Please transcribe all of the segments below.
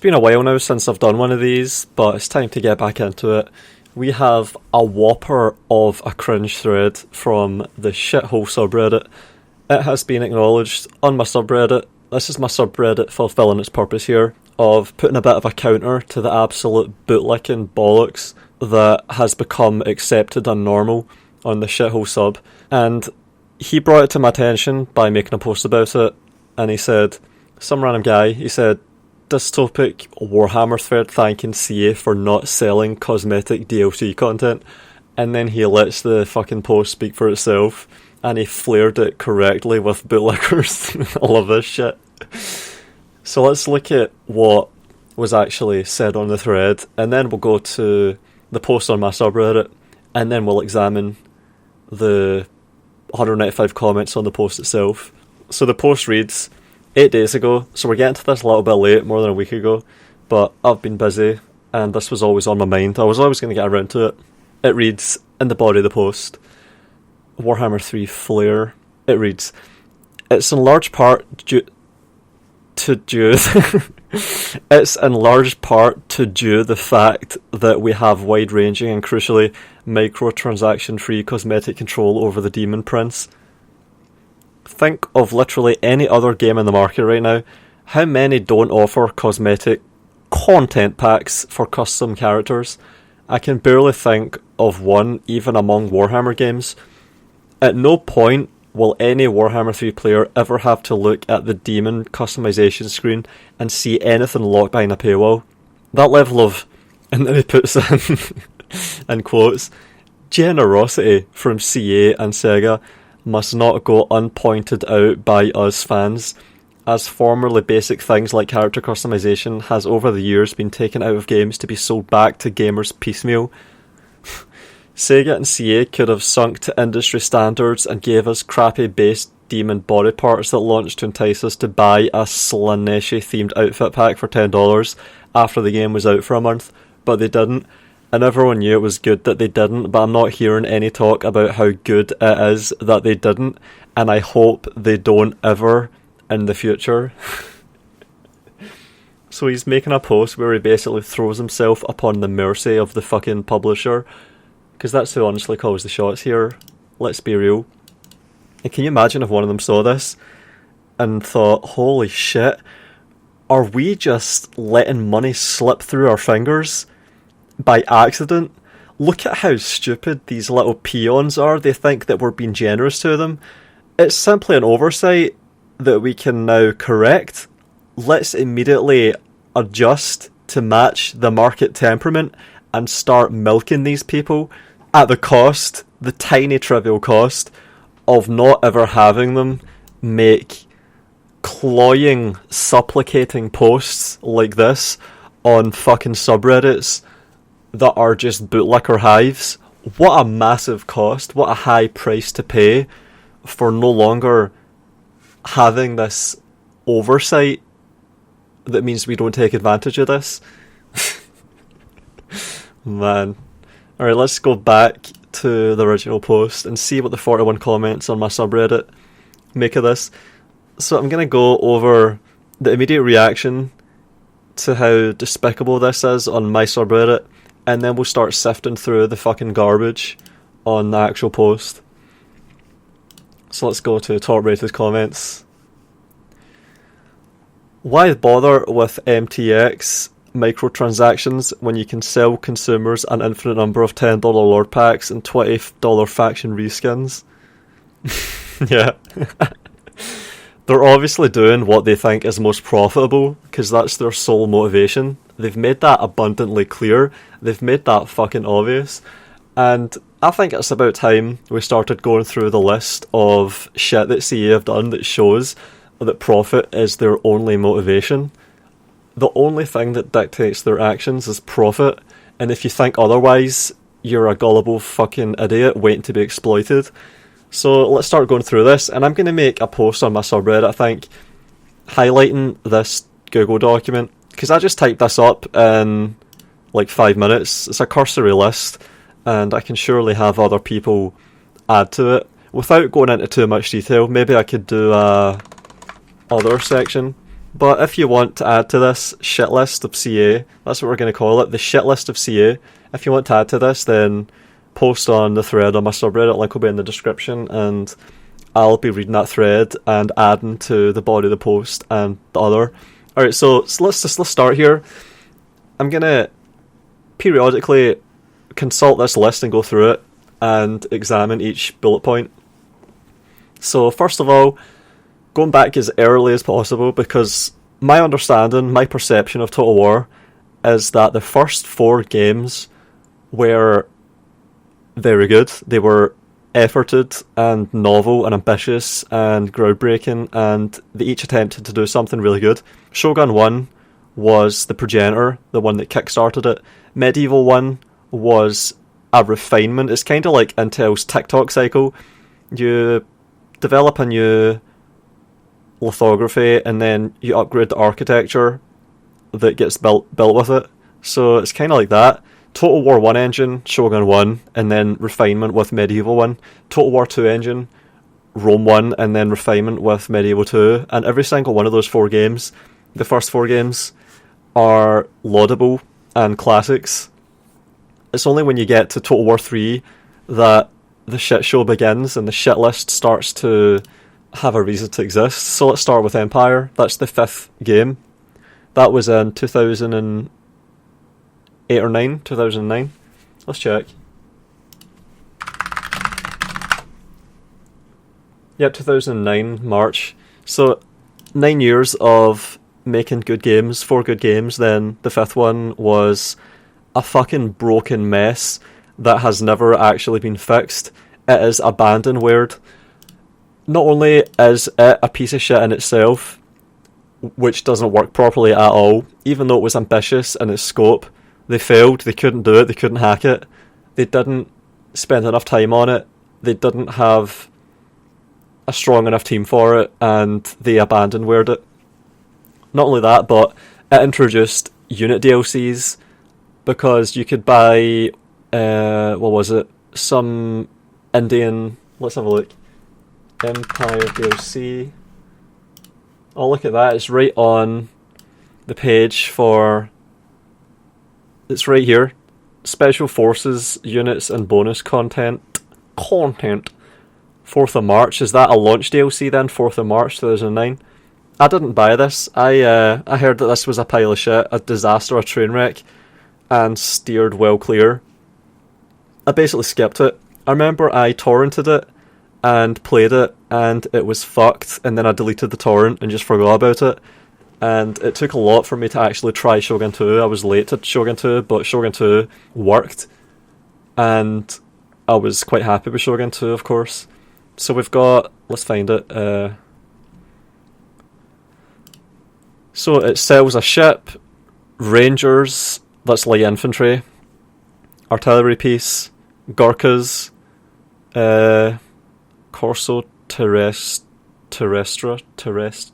been a while now since I've done one of these, but it's time to get back into it. We have a whopper of a cringe thread from the shithole subreddit. It has been acknowledged on my subreddit. This is my subreddit fulfilling its purpose here of putting a bit of a counter to the absolute bootlicking bollocks that has become accepted and normal on the shithole sub. And he brought it to my attention by making a post about it, and he said, some random guy, he said, dystopic Warhammer thread thanking CA for not selling cosmetic DLC content, and then he lets the fucking post speak for itself, and he flared it correctly with bootlickers. I love this shit. So let's look at what was actually said on the thread, and then we'll go to the post on my subreddit, and then we'll examine the 195 comments on the post itself. So the post reads, 8 days ago, so we're getting to this a little bit late, more than a week ago, but I've been busy, and this was always on my mind. I was always going to get around to it. It reads, in the body of the post, Warhammer 3 Flare. It reads, it's in large part to due the fact that we have wide-ranging and crucially microtransaction-free cosmetic control over the Demon Prince. Think of literally any other game in the market right now. How many don't offer cosmetic content packs for custom characters? I can barely think of one, even among Warhammer games. At no point will any Warhammer 3 player ever have to look at the demon customization screen and see anything locked behind a paywall. That level of, and then he puts in quotes, generosity from CA and Sega must not go unpointed out by us fans, as formerly basic things like character customization has over the years been taken out of games to be sold back to gamers piecemeal. Sega and CA could have sunk to industry standards and gave us crappy base demon body parts that launched to entice us to buy a Slaneshi themed outfit pack for $10 after the game was out for a month, but they didn't. And everyone knew it was good that they didn't, but I'm not hearing any talk about how good it is that they didn't, and I hope they don't ever in the future. So he's making a post where he basically throws himself upon the mercy of the fucking publisher, because that's who honestly calls the shots here. Let's be real. And can you imagine if one of them saw this and thought, holy shit, are we just letting money slip through our fingers by accident? Look at how stupid these little peons are. They think that we're being generous to them. It's simply an oversight that we can now correct. Let's immediately adjust to match the market temperament and start milking these people at the cost, the tiny trivial cost, of not ever having them make cloying, supplicating posts like this on fucking subreddits that are just bootlicker hives. What a massive cost, what a high price to pay for no longer having this oversight that means we don't take advantage of this. Man. Alright, let's go back to the original post and see what the 41 comments on my subreddit make of this. So I'm going to go over the immediate reaction to how despicable this is on my subreddit, and then we'll start sifting through the fucking garbage on the actual post. So let's go to top rated comments. Why bother with MTX microtransactions when you can sell consumers an infinite number of $10 lord packs and $20 faction reskins? Yeah. They're obviously doing what they think is most profitable, because that's their sole motivation. They've made that abundantly clear. They've made that fucking obvious. And I think it's about time we started going through the list of shit that CA have done that shows that profit is their only motivation. The only thing that dictates their actions is profit, and if you think otherwise, you're a gullible fucking idiot waiting to be exploited. So let's start going through this, and I'm going to make a post on my subreddit, I think, highlighting this Google document, because I just typed this up in like 5 minutes. It's a cursory list, and I can surely have other people add to it. Without going into too much detail, maybe I could do a other section But if you want to add to this shit list of CA, that's what we're going to call it, the shit list of CA. If you want to add to this, then post on the thread on my subreddit, link will be in the description, and I'll be reading that thread and adding to the body of the post and the other. Alright, so let's start here. I'm going to periodically consult this list and go through it and examine each bullet point. So first of all, going back as early as possible, because my understanding, my perception of Total War is that the first 4 games were very good. They were efforted and novel and ambitious and groundbreaking, and they each attempted to do something really good. Shogun 1 was the progenitor, the one that kickstarted it. Medieval 1 was a refinement. It's kind of like Intel's TikTok cycle. You develop a new lithography and then you upgrade the architecture that gets built with it. So it's kind of like that. Total War 1 engine, Shogun 1, and then refinement with Medieval 1. Total War 2 engine, Rome 1, and then refinement with Medieval 2. And every single one of those 4 games, the first 4 games, are laudable and classics. It's only when you get to Total War 3 that the shit show begins and the shit list starts to have a reason to exist. So let's start with Empire. That's the 5th game. That was in 2008 or 9? 2009? Let's check. Yeah, 2009, March. So 9 years of making good games, 4 good games. Then the 5th one was a fucking broken mess that has never actually been fixed. It is abandonware. Not only is it a piece of shit in itself, which doesn't work properly at all, even though it was ambitious in its scope, they failed, they couldn't do it, they couldn't hack it, they didn't spend enough time on it, they didn't have a strong enough team for it, and they abandonware it. Not only that, but it introduced unit DLCs, because you could buy, some Indian, let's have a look, Empire DLC. Oh, look at that, it's right on the page for, it's right here, Special Forces units and bonus content. 4th of March, is that a launch DLC then, 4th of March 2009? I didn't buy this. I heard that this was a pile of shit, a disaster, a train wreck, and steered well clear. I basically skipped it. I remember I torrented it and played it, and it was fucked, and then I deleted the torrent and just forgot about it. And it took a lot for me to actually try Shogun 2. I was late to Shogun 2, but Shogun 2 worked, and I was quite happy with Shogun 2, of course. So we've got, let's find it, so it sells a ship, Rangers, that's light infantry, artillery piece, Gurkhas, Corso Terrestre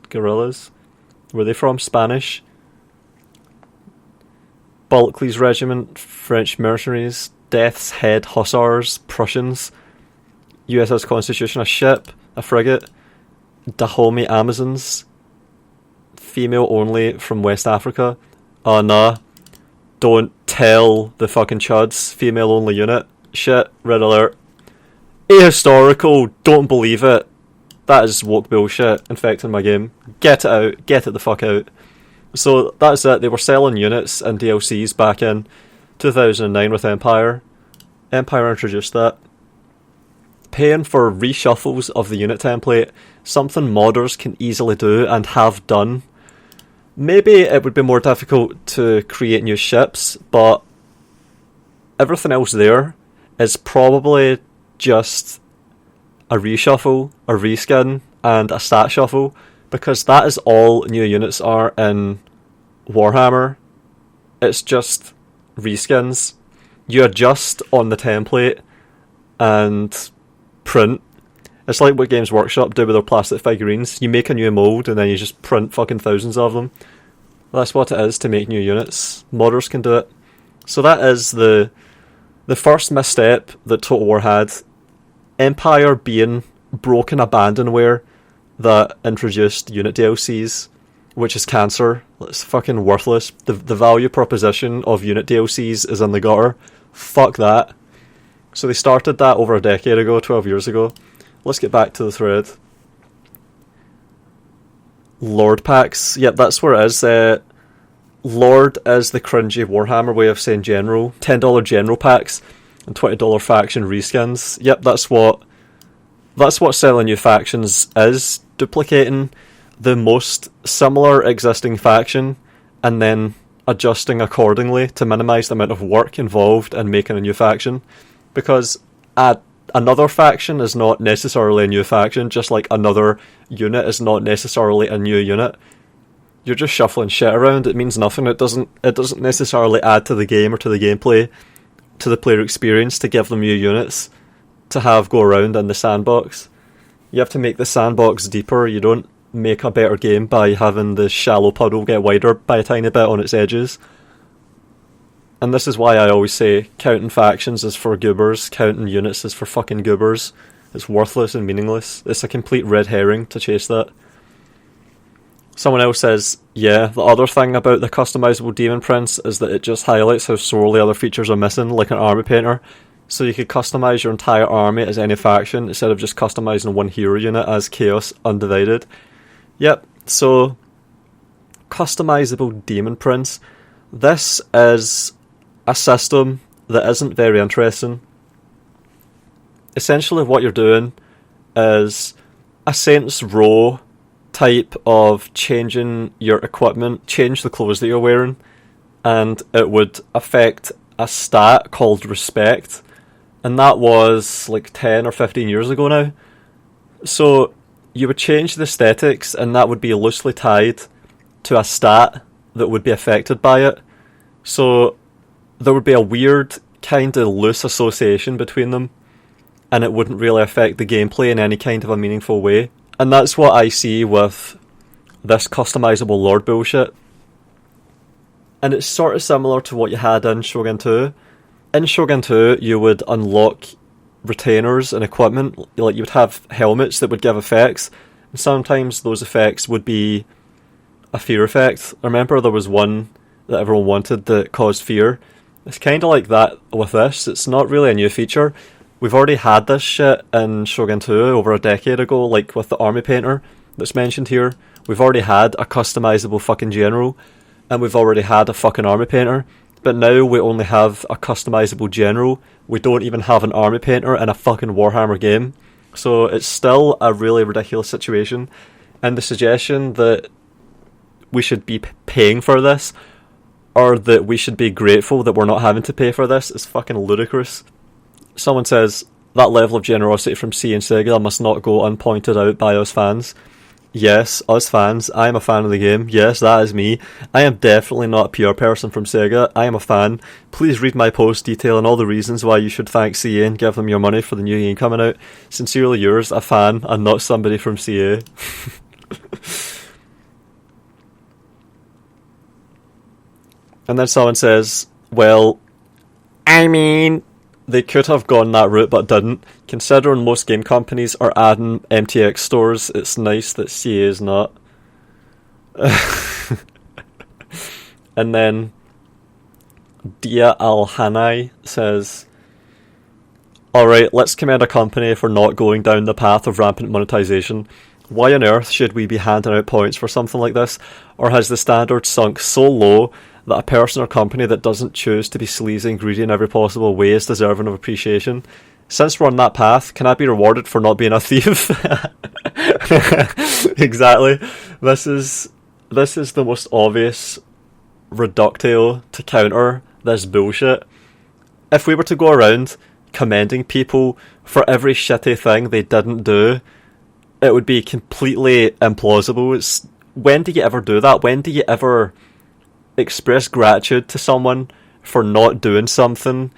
guerrillas. Were they from? Spanish. Bulkley's regiment, French mercenaries, Death's Head hussars, Prussians, USS Constitution, a ship, a frigate, Dahomey Amazons, female only from West Africa. Oh nah, don't tell the fucking chuds, female only unit. Shit, red alert. Ahistorical, don't believe it. That is woke bullshit infecting my game. Get it out, get it the fuck out. So that's it, they were selling units and DLCs back in 2009 with Empire. Empire introduced that. Paying for reshuffles of the unit template, something modders can easily do and have done. Maybe it would be more difficult to create new ships, but everything else there is probably just a reshuffle, a reskin, and a stat shuffle, because that is all new units are in Warhammer. It's just reskins. You adjust on the template and print. It's like what Games Workshop do with their plastic figurines. You make a new mould and then you just print fucking thousands of them. That's what it is to make new units. Modders can do it. So that is the first misstep that Total War had. Empire being broken abandonware that introduced unit DLCs. which is cancer. It's fucking worthless. The value proposition of unit DLCs is in the gutter. Fuck that. So they started that over a decade ago, 12 years ago. Let's get back to the thread. Lord packs. Yep, that's where it is. Lord is the cringy Warhammer way of saying general. $10 general packs and $20 faction reskins. Yep, that's what selling new factions is. Duplicating the most similar existing faction and then adjusting accordingly to minimise the amount of work involved in making a new faction. Because another faction is not necessarily a new faction, just like another unit is not necessarily a new unit. You're just shuffling shit around. It means nothing. It doesn't necessarily add to the game or to the gameplay, to the player experience, to give them new units to have go around in the sandbox. You have to make the sandbox deeper. You don't make a better game by having the shallow puddle get wider by a tiny bit on its edges. And this is why I always say counting factions is for goobers, counting units is for fucking goobers. It's worthless and meaningless. It's a complete red herring to chase that. Someone else says, yeah, the other thing about the customizable Demon Prince is that it just highlights how sorely other features are missing, like an army painter. So you could customize your entire army as any faction instead of just customizing one hero unit as Chaos Undivided. Yep, so customizable Demon Prince. This is a system that isn't very interesting. Essentially what you're doing is a Saints Row type of changing your equipment, change the clothes that you're wearing, and it would affect a stat called respect, and that was like 10 or 15 years ago now. So you would change the aesthetics and that would be loosely tied to a stat that would be affected by it. So there would be a weird kind of loose association between them, and it wouldn't really affect the gameplay in any kind of a meaningful way. And that's what I see with this customizable Lord bullshit. And it's sort of similar to what you had in Shogun 2. In Shogun 2, you would unlock retainers and equipment. Like, you would have helmets that would give effects, and sometimes those effects would be a fear effect. I remember there was one that everyone wanted that caused fear. It's kind of like that with this. It's not really a new feature. We've already had this shit in Shogun 2 over a decade ago, like with the army painter that's mentioned here. We've already had a customizable fucking general, and we've already had a fucking army painter. But now we only have a customizable general. We don't even have an army painter in a fucking Warhammer game. So it's still a really ridiculous situation. And the suggestion that we should be paying for this, or that we should be grateful that we're not having to pay for this, is fucking ludicrous. Someone says, that level of generosity from C and Sega must not go unpointed out by us fans. Yes, us fans. I am a fan of the game. Yes, that is me. I am definitely not a PR person from Sega. I am a fan. Please read my post detailing all the reasons why you should thank CA and give them your money for the new game coming out. Sincerely yours, a fan, and not somebody from CA. And then someone says, well, I mean, they could have gone that route but didn't. Considering most game companies are adding MTX stores, it's nice that CA is not. And then Dia Al-Hanai says, alright, let's commend a company for not going down the path of rampant monetization. Why on earth should we be handing out points for something like this? Or has the standard sunk so low that a person or company that doesn't choose to be sleazy and greedy in every possible way is deserving of appreciation? Since we're on that path, can I be rewarded for not being a thief? Exactly. This is the most obvious reductio to counter this bullshit. If we were to go around commending people for every shitty thing they didn't do, it would be completely implausible. When do you ever do that? When do you ever express gratitude to someone for not doing something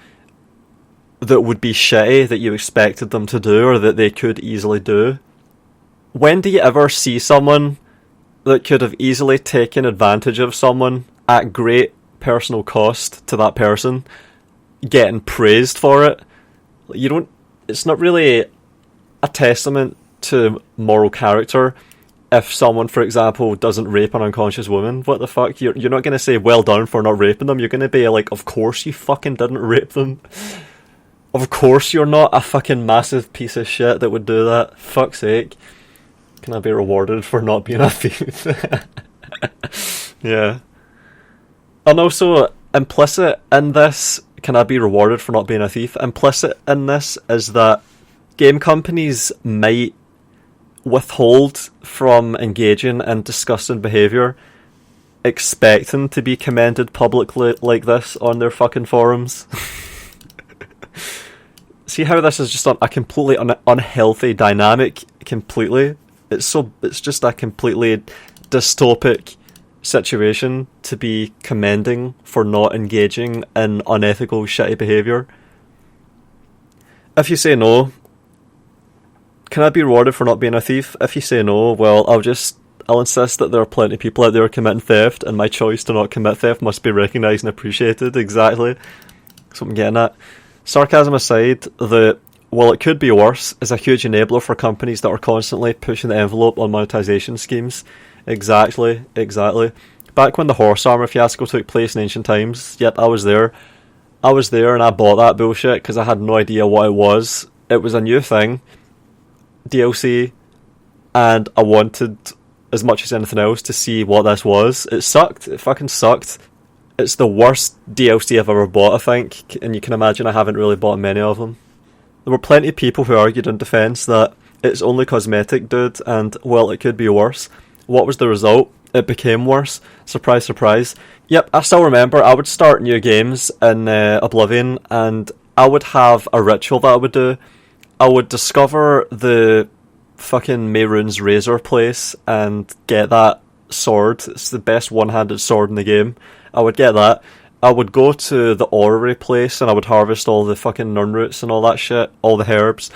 that would be shitty that you expected them to do or that they could easily do? When do you ever see someone that could have easily taken advantage of someone at great personal cost to that person getting praised for it? You don't. It's not really a testament to moral character if someone, for example, doesn't rape an unconscious woman, what the fuck? You're not going to say well done for not raping them. You're going to be like, of course you fucking didn't rape them. Of course you're not a fucking massive piece of shit that would do that. Fuck's sake. Can I be rewarded for not being a thief? Yeah. And also, implicit in this, can I be rewarded for not being a thief? Implicit in this is that game companies might withhold from engaging in disgusting behaviour, expecting to be commended publicly like this on their fucking forums. See how this is just a completely unhealthy dynamic, completely? It's just a completely dystopic situation to be commending for not engaging in unethical, shitty behaviour. If you say no, can I be rewarded for not being a thief? If you say no, well, I'll insist that there are plenty of people out there committing theft, and my choice to not commit theft must be recognised and appreciated. Exactly. That's what I'm getting at. Sarcasm aside, well, it could be worse is a huge enabler for companies that are constantly pushing the envelope on monetization schemes. Exactly. Back when the horse armour fiasco took place in ancient times, yep, I was there and I bought that bullshit because I had no idea what it was. It was a new thing, DLC, and I wanted, as much as anything else, to see what this was. It sucked. It fucking sucked. It's the worst DLC I've ever bought, I think, and you can imagine I haven't really bought many of them. There were plenty of people who argued in defence that it's only cosmetic, dude, and, well, it could be worse. What was the result? It became worse. Surprise, surprise. Yep, I still remember I would start new games in Oblivion, and I would have a ritual that I would do. I would discover the fucking Mehrunes Razor place and get that sword. It's the best one-handed sword in the game. I would get that. I would go to the orrery place and I would harvest all the fucking nirnroots and all that shit, all the herbs.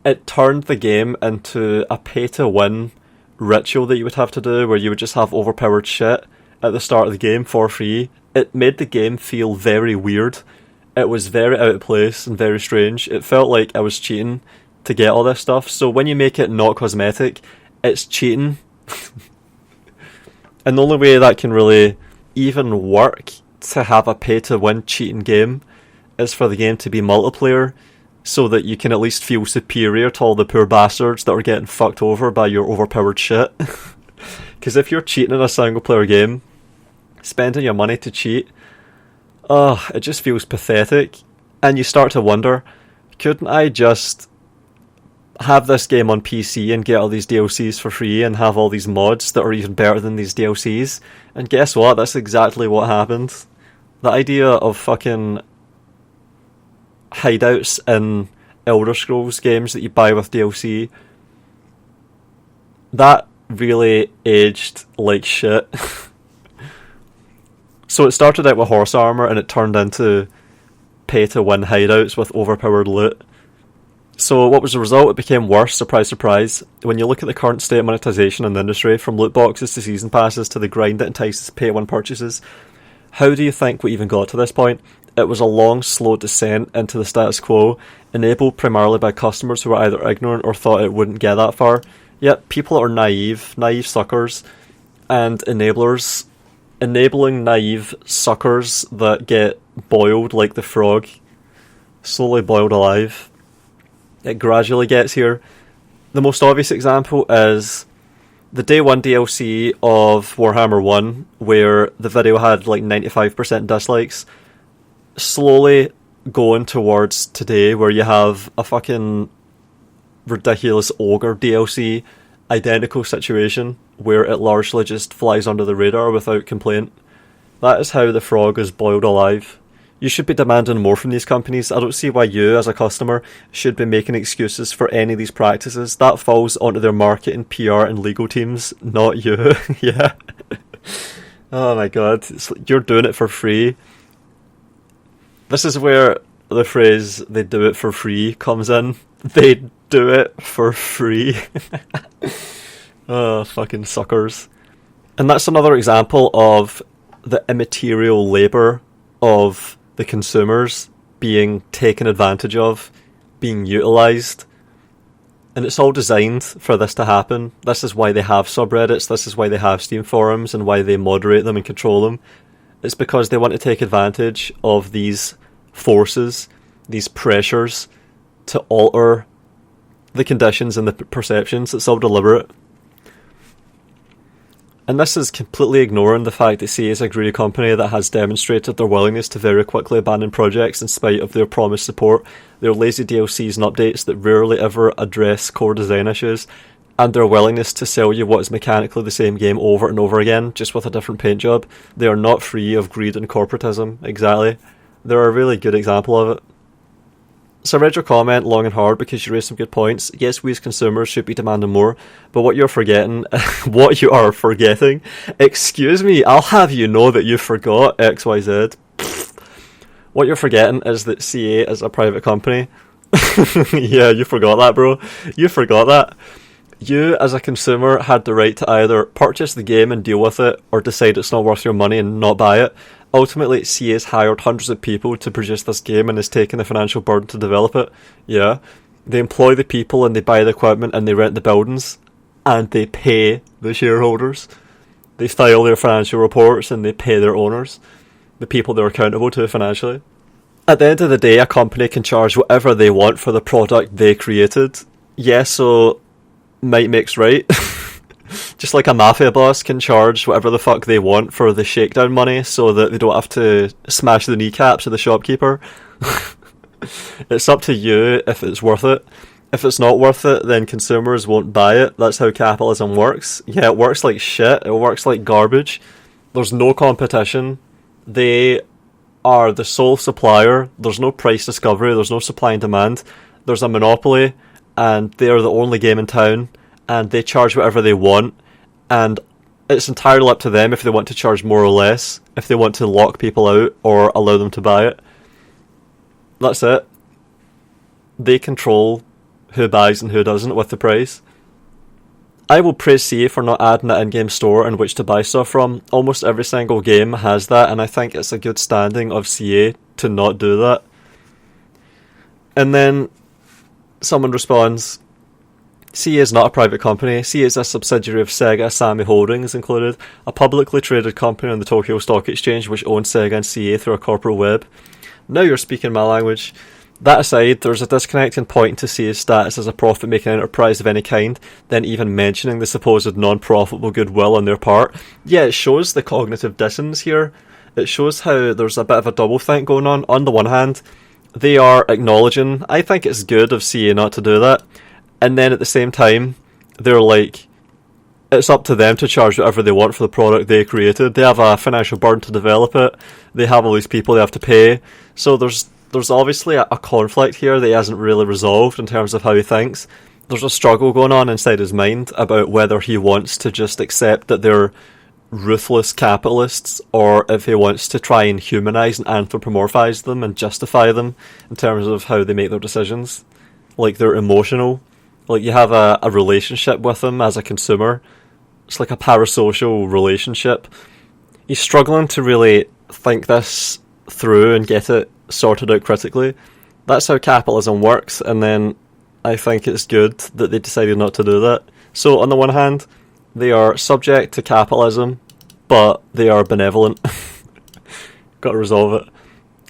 It turned the game into a pay-to-win ritual that you would have to do, where you would just have overpowered shit at the start of the game for free. It made the game feel very weird. It was very out of place and very strange. It felt like I was cheating to get all this stuff. So when you make it not cosmetic, it's cheating. And the only way that can really even work to have a pay-to-win cheating game is for the game to be multiplayer, so that you can at least feel superior to all the poor bastards that are getting fucked over by your overpowered shit. Because if you're cheating in a single-player game, spending your money to cheat, it just feels pathetic. And you start to wonder, couldn't I just have this game on PC and get all these DLCs for free and have all these mods that are even better than these DLCs? And guess what? That's exactly what happened. The idea of fucking hideouts in Elder Scrolls games that you buy with DLC, that really aged like shit. So it started out with horse armour and it turned into pay-to-win hideouts with overpowered loot. So what was the result? It became worse, surprise, surprise. When you look at the current state of monetization in the industry, from loot boxes to season passes to the grind that entices pay-to-win purchases, how do you think we even got to this point? It was a long, slow descent into the status quo, enabled primarily by customers who were either ignorant or thought it wouldn't get that far. Yet people are naive suckers, and enablers, enabling naive suckers that get boiled like the frog, slowly boiled alive. It gradually gets here. The most obvious example is the day one DLC of Warhammer 1, where the video had like 95% dislikes, slowly going towards today, where you have a fucking ridiculous ogre DLC, identical situation, where it largely just flies under the radar without complaint. That is how the frog is boiled alive. You should be demanding more from these companies. I don't see why you, as a customer, should be making excuses for any of these practices. That falls onto their marketing, PR and legal teams, not you. Yeah. Oh my god. You're doing it for free. This is where the phrase, they do it for free, comes in. They do it for free. Oh, fucking suckers. And that's another example of the immaterial labour of the consumers being taken advantage of, being utilised. And it's all designed for this to happen. This is why they have subreddits, this is why they have Steam forums, and why they moderate them and control them. It's because they want to take advantage of these forces, these pressures, to alter the conditions and the perceptions. It's all deliberate. And this is completely ignoring the fact that CA is a greedy company that has demonstrated their willingness to very quickly abandon projects in spite of their promised support, their lazy DLCs and updates that rarely ever address core design issues, and their willingness to sell you what is mechanically the same game over and over again, just with a different paint job. They are not free of greed and corporatism, exactly. They're a really good example of it. So I read your comment long and hard because you raised some good points. Yes, we as consumers should be demanding more, but what you are forgetting, excuse me, I'll have you know that you forgot XYZ. What you're forgetting is that CA is a private company. Yeah, you forgot that, bro. You forgot that. You, as a consumer, had the right to either purchase the game and deal with it, or decide it's not worth your money and not buy it. Ultimately, CA has hired hundreds of people to produce this game and has taken the financial burden to develop it. Yeah. They employ the people and they buy the equipment and they rent the buildings. And they pay the shareholders. They file their financial reports and they pay their owners. The people they're accountable to financially. At the end of the day, a company can charge whatever they want for the product they created. Yeah, so might makes right. Just like a mafia boss can charge whatever the fuck they want for the shakedown money so that they don't have to smash the kneecaps of the shopkeeper. It's up to you if it's worth it. If it's not worth it, then consumers won't buy it. That's how capitalism works. Yeah, it works like shit. It works like garbage. There's no competition. They are the sole supplier. There's no price discovery. There's no supply and demand. There's a monopoly, and they're the only game in town. And they charge whatever they want, and it's entirely up to them if they want to charge more or less, if they want to lock people out or allow them to buy it. That's it. They control who buys and who doesn't with the price. I will praise CA for not adding an in-game store in which to buy stuff from. Almost every single game has that, and I think it's a good standing of CA to not do that. And then someone responds, CA is not a private company. CA is a subsidiary of Sega Sammy Holdings included, a publicly traded company on the Tokyo Stock Exchange which owns Sega and CA through a corporate web. Now you're speaking my language. That aside, there's a disconnect in pointing to CA's status as a profit-making enterprise of any kind, then even mentioning the supposed non-profitable goodwill on their part. Yeah, it shows the cognitive dissonance here. It shows how there's a bit of a doublethink going on. On the one hand, they are acknowledging, I think it's good of CA not to do that. And then at the same time, they're like, it's up to them to charge whatever they want for the product they created. They have a financial burden to develop it. They have all these people they have to pay. So there's obviously a conflict here that he hasn't really resolved in terms of how he thinks. There's a struggle going on inside his mind about whether he wants to just accept that they're ruthless capitalists, or if he wants to try and humanise and anthropomorphise them and justify them in terms of how they make their decisions. Like they're emotional. Like you have a relationship with them as a consumer. It's like a parasocial relationship. He's struggling to really think this through and get it sorted out critically. That's how capitalism works, and then I think it's good that they decided not to do that. So on the one hand, they are subject to capitalism, but they are benevolent. Got to resolve it.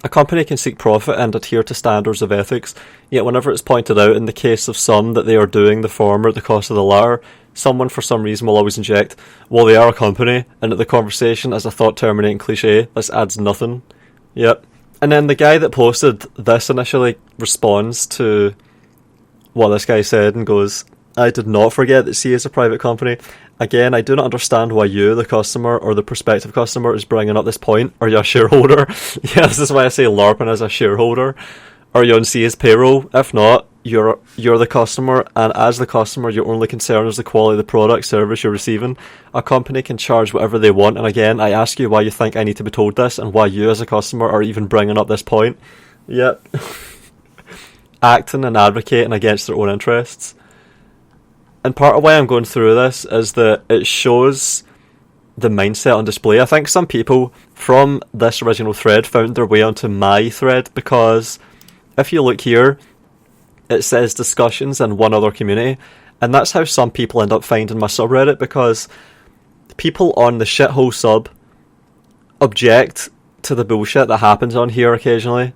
A company can seek profit and adhere to standards of ethics, yet whenever it's pointed out in the case of some that they are doing the former at the cost of the latter, someone for some reason will always inject, well, they are a company, and at the conversation as a thought-terminating cliche, this adds nothing. Yep. And then the guy that posted this initially responds to what this guy said and goes, I did not forget that C is a private company. Again, I do not understand why you, the customer, or the prospective customer, is bringing up this point. Are you a shareholder? Yeah, this is why I say LARPing as a shareholder. Are you on C's payroll? If not, you're the customer, and as the customer, your only concern is the quality of the product, service you're receiving. A company can charge whatever they want, and again, I ask you why you think I need to be told this, and why you as a customer are even bringing up this point. Yep. Acting and advocating against their own interests. And part of why I'm going through this is that it shows the mindset on display. I think some people from this original thread found their way onto my thread, because if you look here, it says discussions in one other community, and that's how some people end up finding my subreddit, because people on the shithole sub object to the bullshit that happens on here occasionally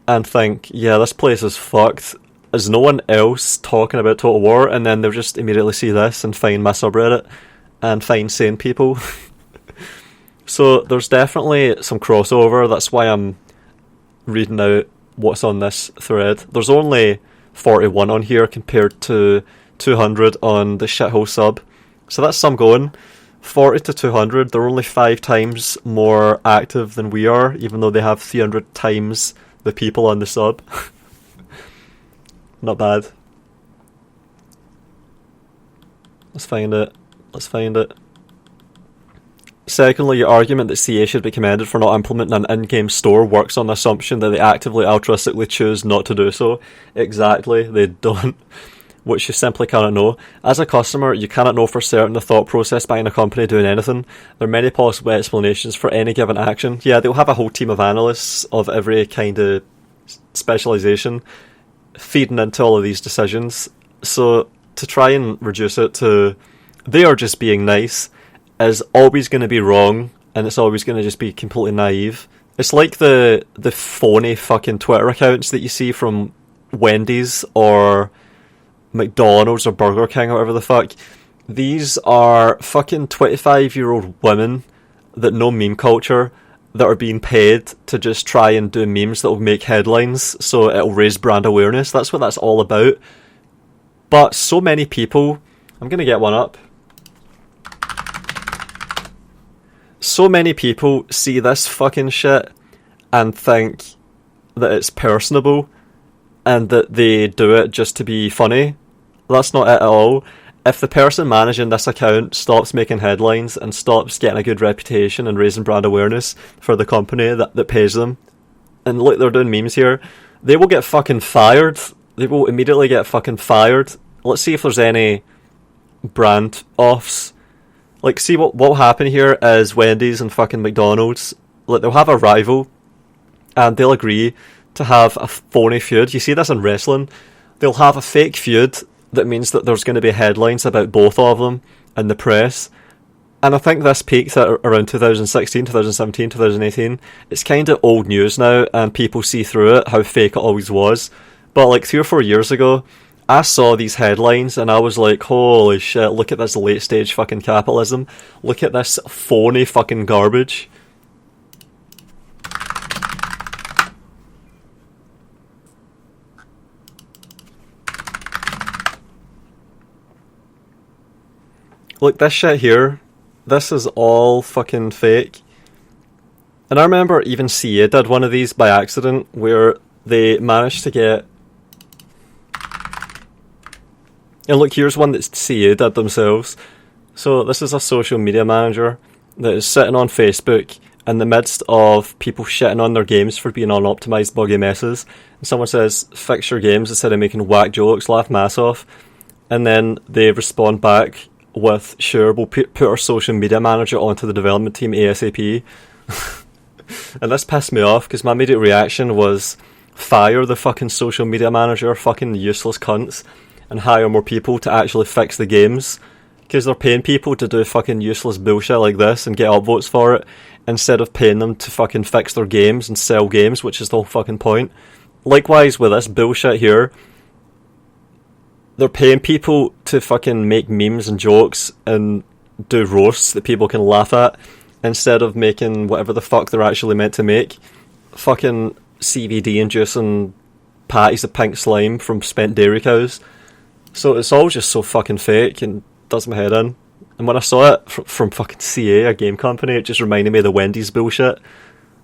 and think, yeah, this place is fucked. Is no one else talking about Total War? And then they'll just immediately see this and find my subreddit and find sane people. So there's definitely some crossover. That's why I'm reading out what's on this thread. There's only 41 on here compared to 200 on the shithole sub. So that's some going. 40 to 200, they're only 5 times more active than we are, even though they have 300 times the people on the sub. Not bad. Let's find it. Secondly, your argument that CA should be commended for not implementing an in-game store works on the assumption that they actively altruistically choose not to do so. Exactly, they don't. Which you simply cannot know. As a customer, you cannot know for certain the thought process behind a company doing anything. There are many possible explanations for any given action. Yeah, they'll have a whole team of analysts of every kind of specialisation feeding into all of these decisions. So to try and reduce it to they are just being nice is always going to be wrong, and it's always going to just be completely naive. It's like the phony fucking Twitter accounts that you see from Wendy's or McDonald's or Burger King or whatever the fuck. These are fucking 25-year-old women that know meme culture that are being paid to just try and do memes that will make headlines so it'll raise brand awareness. That's what that's all about. But so many people... I'm going to get one up. So many people see this fucking shit and think that it's personable and that they do it just to be funny. That's not it at all. If the person managing this account stops making headlines and stops getting a good reputation and raising brand awareness for the company that pays them, and look, they're doing memes here, they will get fucking fired. They will immediately get fucking fired. Let's see if there's any brand offs. Like, see what will happen here is Wendy's and fucking McDonald's, like, they'll have a rival and they'll agree to have a phony feud. You see this in wrestling. They'll have a fake feud that means that there's going to be headlines about both of them in the press. And I think this peaked at around 2016, 2017, 2018. It's kind of old news now, and people see through it, how fake it always was. But like 3 or 4 years ago, I saw these headlines and I was like, holy shit, look at this late stage fucking capitalism. Look at this phony fucking garbage. Look, this shit here, this is all fucking fake. And I remember even CA did one of these by accident where they managed to get... And look, here's one that CA did themselves. So this is a social media manager that is sitting on Facebook in the midst of people shitting on their games for being unoptimized buggy messes. And someone says, fix your games instead of making whack jokes, laugh mass off. And then they respond back with, sure, we'll put our social media manager onto the development team ASAP. And this pissed me off because my immediate reaction was, fire the fucking social media manager, fucking useless cunts, and hire more people to actually fix the games, because they're paying people to do fucking useless bullshit like this and get upvotes for it, instead of paying them to fucking fix their games and sell games, which is the whole fucking point. Likewise with this bullshit here, they're paying people to fucking make memes and jokes and do roasts that people can laugh at, instead of making whatever the fuck they're actually meant to make. Fucking CBD inducing patties of pink slime from spent dairy cows. So it's all just so fucking fake and does my head in. And when I saw it from fucking CA, a game company, it just reminded me of the Wendy's bullshit.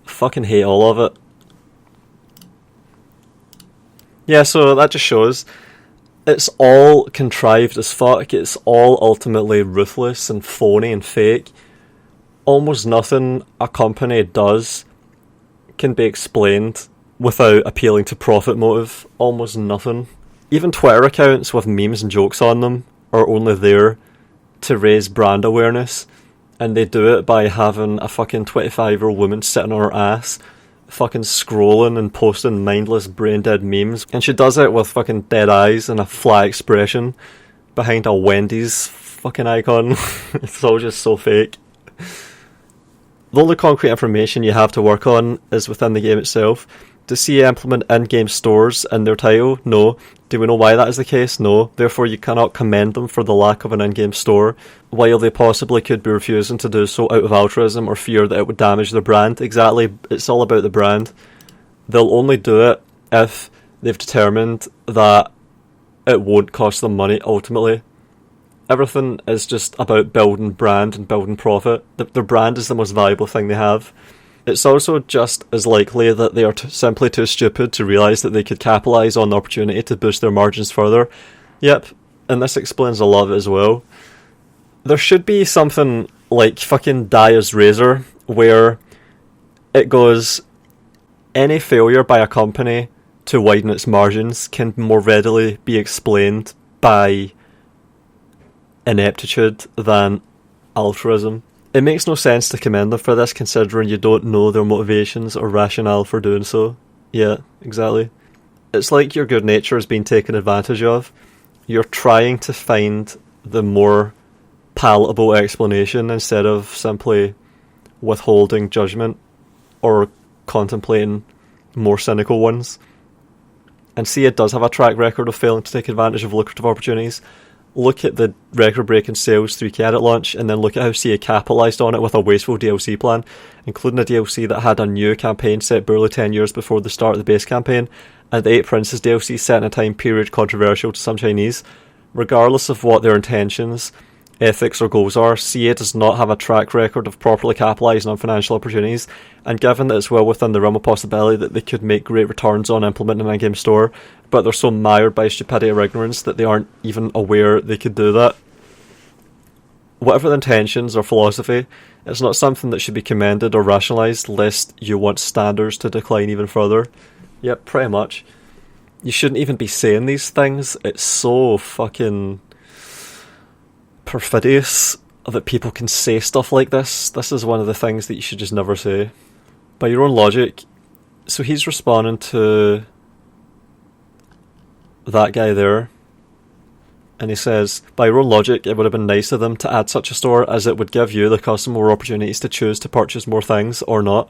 I fucking hate all of it. Yeah, so that just shows it's all contrived as fuck. It's all ultimately ruthless and phony and fake. Almost nothing a company does can be explained without appealing to profit motive. Almost nothing. Even Twitter accounts with memes and jokes on them are only there to raise brand awareness, and they do it by having a fucking 25-year-old woman sitting on her ass fucking scrolling and posting mindless brain-dead memes, and she does it with fucking dead eyes and a flat expression behind a Wendy's fucking icon. It's all just so fake. The only concrete information you have to work on is within the game itself. Does CA implement in-game stores in their title? No. Do we know why that is the case? No. Therefore, you cannot commend them for the lack of an in-game store, while they possibly could be refusing to do so out of altruism or fear that it would damage their brand. Exactly, it's all about the brand. They'll only do it if they've determined that it won't cost them money, ultimately. Everything is just about building brand and building profit. Their brand is the most valuable thing they have. It's also just as likely that they are simply too stupid to realise that they could capitalise on the opportunity to boost their margins further. Yep, and this explains a lot of it as well. There should be something like fucking Daya's Razor, where it goes, any failure by a company to widen its margins can more readily be explained by ineptitude than altruism. It makes no sense to commend them for this, considering you don't know their motivations or rationale for doing so. Yeah, exactly. It's like your good nature is being taken advantage of. You're trying to find the more palatable explanation instead of simply withholding judgment or contemplating more cynical ones. And see, it does have a track record of failing to take advantage of lucrative opportunities. Look at the record-breaking sales 3K at launch, and then look at how CA capitalised on it with a wasteful DLC plan, including a DLC that had a new campaign set barely 10 years before the start of the base campaign, and the 8 Princes DLC set in a time period controversial to some Chinese. Regardless of what their intentions, ethics or goals are, CA does not have a track record of properly capitalising on financial opportunities, and given that it's well within the realm of possibility that they could make great returns on implementing an in-game store, but they're so mired by stupidity or ignorance that they aren't even aware they could do that. Whatever the intentions or philosophy, it's not something that should be commended or rationalised lest you want standards to decline even further. Yep, pretty much. You shouldn't even be saying these things. It's so fucking perfidious that people can say stuff like this. This is one of the things that you should just never say. By your own logic, so he's responding to that guy there, and he says, by your own logic, it would have been nice of them to add such a store as it would give you, the customer, more opportunities to choose to purchase more things or not.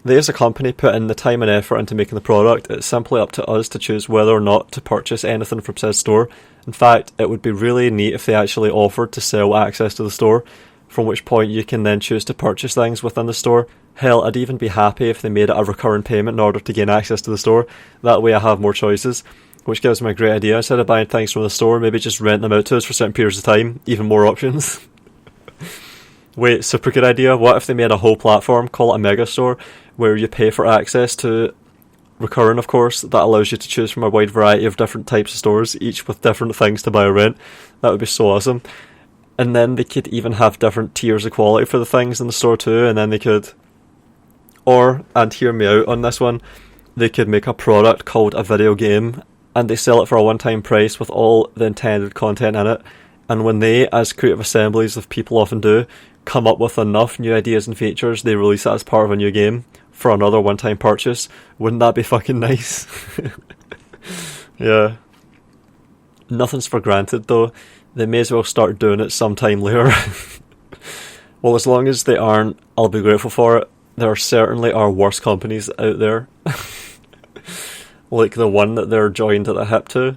They as a company put in the time and effort into making the product. It's simply up to us to choose whether or not to purchase anything from said store. In fact, it would be really neat if they actually offered to sell access to the store, from which point you can then choose to purchase things within the store. Hell, I'd even be happy if they made it a recurring payment in order to gain access to the store. That way I have more choices, which gives me a great idea. Instead of buying things from the store, maybe just rent them out to us for certain periods of time. Even more options. Wait, super good idea. What if they made a whole platform, call it a mega store, where you pay for access to, recurring of course, that allows you to choose from a wide variety of different types of stores, each with different things to buy or rent. That would be so awesome. And then they could even have different tiers of quality for the things in the store too, and then they could, or, and hear me out on this one, they could make a product called a video game, and they sell it for a one-time price with all the intended content in it. And when they, as creative assemblies of people often do, come up with enough new ideas and features, they release it as part of a new game for another one-time purchase. Wouldn't that be fucking nice? Yeah. Nothing's for granted though. They may as well start doing it sometime later. Well, as long as they aren't, I'll be grateful for it. There certainly are worse companies out there. Like the one that they're joined at the hip to.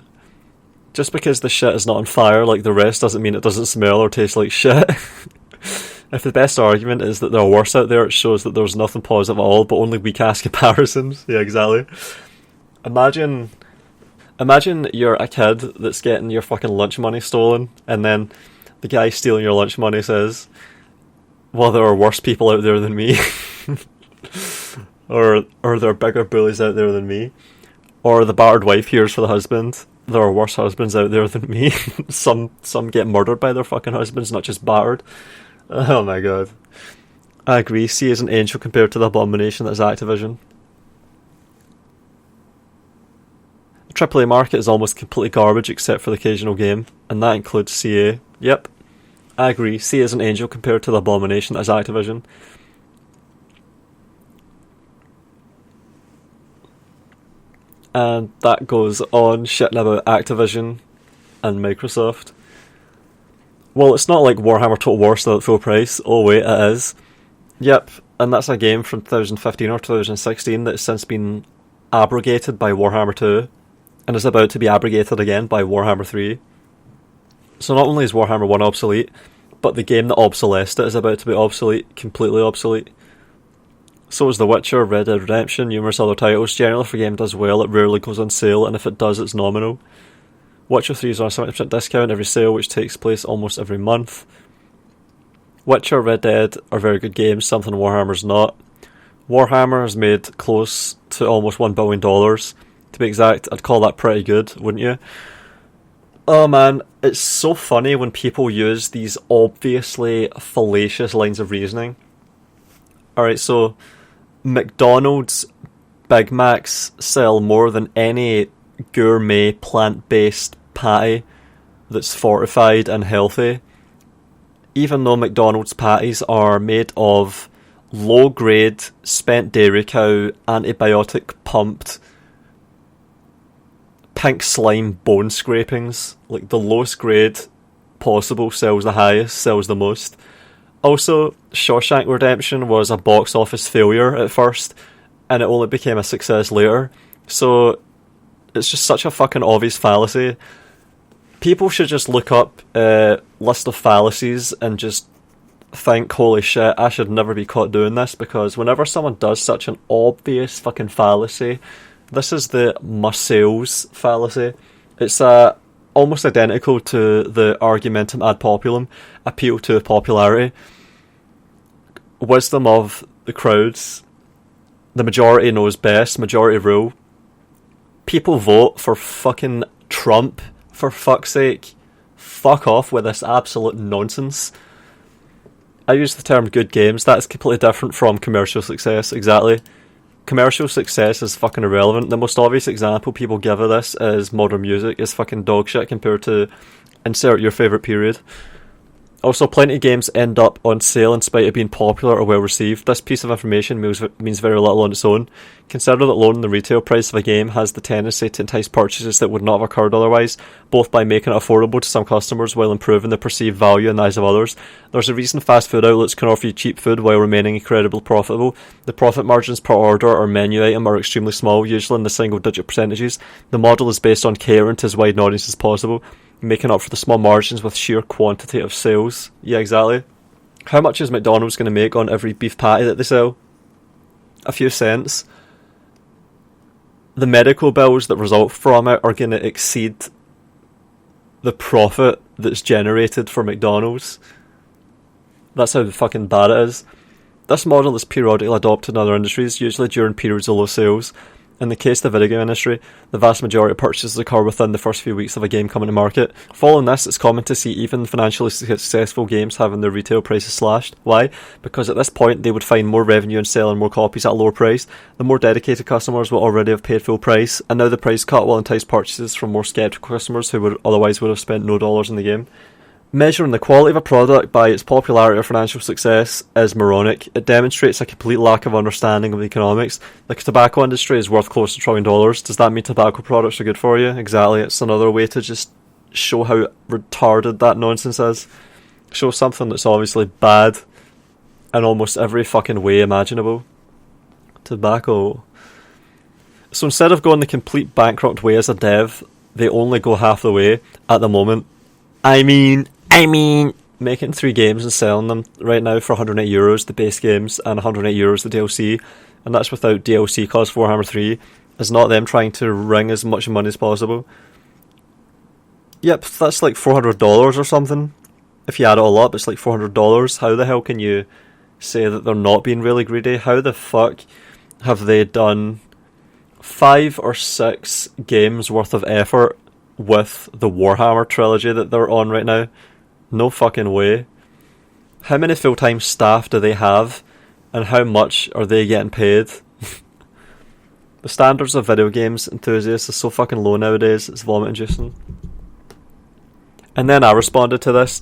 Just because the shit is not on fire like the rest doesn't mean it doesn't smell or taste like shit. If the best argument is that there are worse out there, it shows that there's nothing positive at all, but only weak-ass comparisons. Yeah, exactly. Imagine you're a kid that's getting your fucking lunch money stolen, and then the guy stealing your lunch money says, well, there are worse people out there than me. or there are bigger bullies out there than me. Or the battered wife hears for the husband, there are worse husbands out there than me. Some get murdered by their fucking husbands, not just battered. Oh my god. I agree, C is an angel compared to the abomination that is Activision. The AAA market is almost completely garbage except for the occasional game, and that includes CA. Yep. I agree, C is an angel compared to the abomination that is Activision. and that goes on shitting about Activision and Microsoft. Well, it's not like Warhammer Total War still at full price. Oh wait, it is. Yep, and that's a game from 2015 or 2016 that's since been abrogated by Warhammer 2, and is about to be abrogated again by Warhammer 3. So not only is Warhammer 1 obsolete, but the game that obsolesced it is about to be obsolete, completely obsolete. So is The Witcher, Red Dead Redemption, numerous other titles. Generally, if a game does well, it rarely goes on sale, and if it does, it's nominal. Witcher 3 is on a 70% discount every sale, which takes place almost every month. Witcher, Red Dead are very good games, something Warhammer's not. Warhammer has made close to almost $1 billion. To be exact, I'd call that pretty good, wouldn't you? Oh man, it's so funny when people use these obviously fallacious lines of reasoning. Alright, so McDonald's Big Macs sell more than any gourmet plant-based patty that's fortified and healthy, even though McDonald's patties are made of low-grade spent dairy cow antibiotic pumped pink slime bone scrapings. Like, the lowest grade possible sells the highest, sells the most. Also, Shawshank Redemption was a box office failure at first, and it only became a success later. So it's just such a fucking obvious fallacy. People should just look up a list of fallacies and just think, holy shit, I should never be caught doing this, because whenever someone does such an obvious fucking fallacy, this is the Marseille's fallacy. It's almost identical to the argumentum ad populum, appeal to popularity. Wisdom of the crowds. The majority knows best, majority rule. People vote for fucking Trump, for fuck's sake. Fuck off with this absolute nonsense. I use the term good games, that's completely different from commercial success, exactly. Commercial success is fucking irrelevant. The most obvious example people give of this is modern music is fucking dog shit compared to insert your favourite period. Also, plenty of games end up on sale in spite of being popular or well received. This piece of information means very little on its own. Consider that alone the retail price of a game has the tendency to entice purchases that would not have occurred otherwise, both by making it affordable to some customers while improving the perceived value in the eyes of others. There's a reason fast food outlets can offer you cheap food while remaining incredibly profitable. The profit margins per order or menu item are extremely small, usually in the single-digit percentages. The model is based on catering to as wide an audience as possible, making up for the small margins with sheer quantity of sales. Yeah, exactly. How much is McDonald's going to make on every beef patty that they sell? A few cents. The medical bills that result from it are going to exceed the profit that's generated for McDonald's. That's how fucking bad it is. This model is periodically adopted in other industries, usually during periods of low sales. In the case of the video game industry, the vast majority of purchases occur within the first few weeks of a game coming to market. Following this, it's common to see even financially successful games having their retail prices slashed. Why? Because at this point, they would find more revenue in selling more copies at a lower price. The more dedicated customers will already have paid full price, and now the price cut will entice purchases from more skeptical customers who would have spent no dollars in the game. Measuring the quality of a product by its popularity or financial success is moronic. It demonstrates a complete lack of understanding of economics. The tobacco industry is worth close to $1 trillion. Does that mean tobacco products are good for you? Exactly. It's another way to just show how retarded that nonsense is. Show something that's obviously bad in almost every fucking way imaginable. Tobacco. So instead of going the complete bankrupt way as a dev, they only go half the way at the moment. I mean, making 3 games and selling them right now for €108, the base games, and €108 the DLC, and that's without DLC cost for Warhammer 3, is not them trying to wring as much money as possible. Yep, that's like $400 or something. If you add it all up, it's like $400. How the hell can you say that they're not being really greedy? How the fuck have they done 5 or 6 games worth of effort with the Warhammer trilogy that they're on right now? No fucking way. How many full-time staff do they have, and how much are they getting paid? The standards of video games enthusiasts is so fucking low nowadays, it's vomit-inducing. And then I responded to this.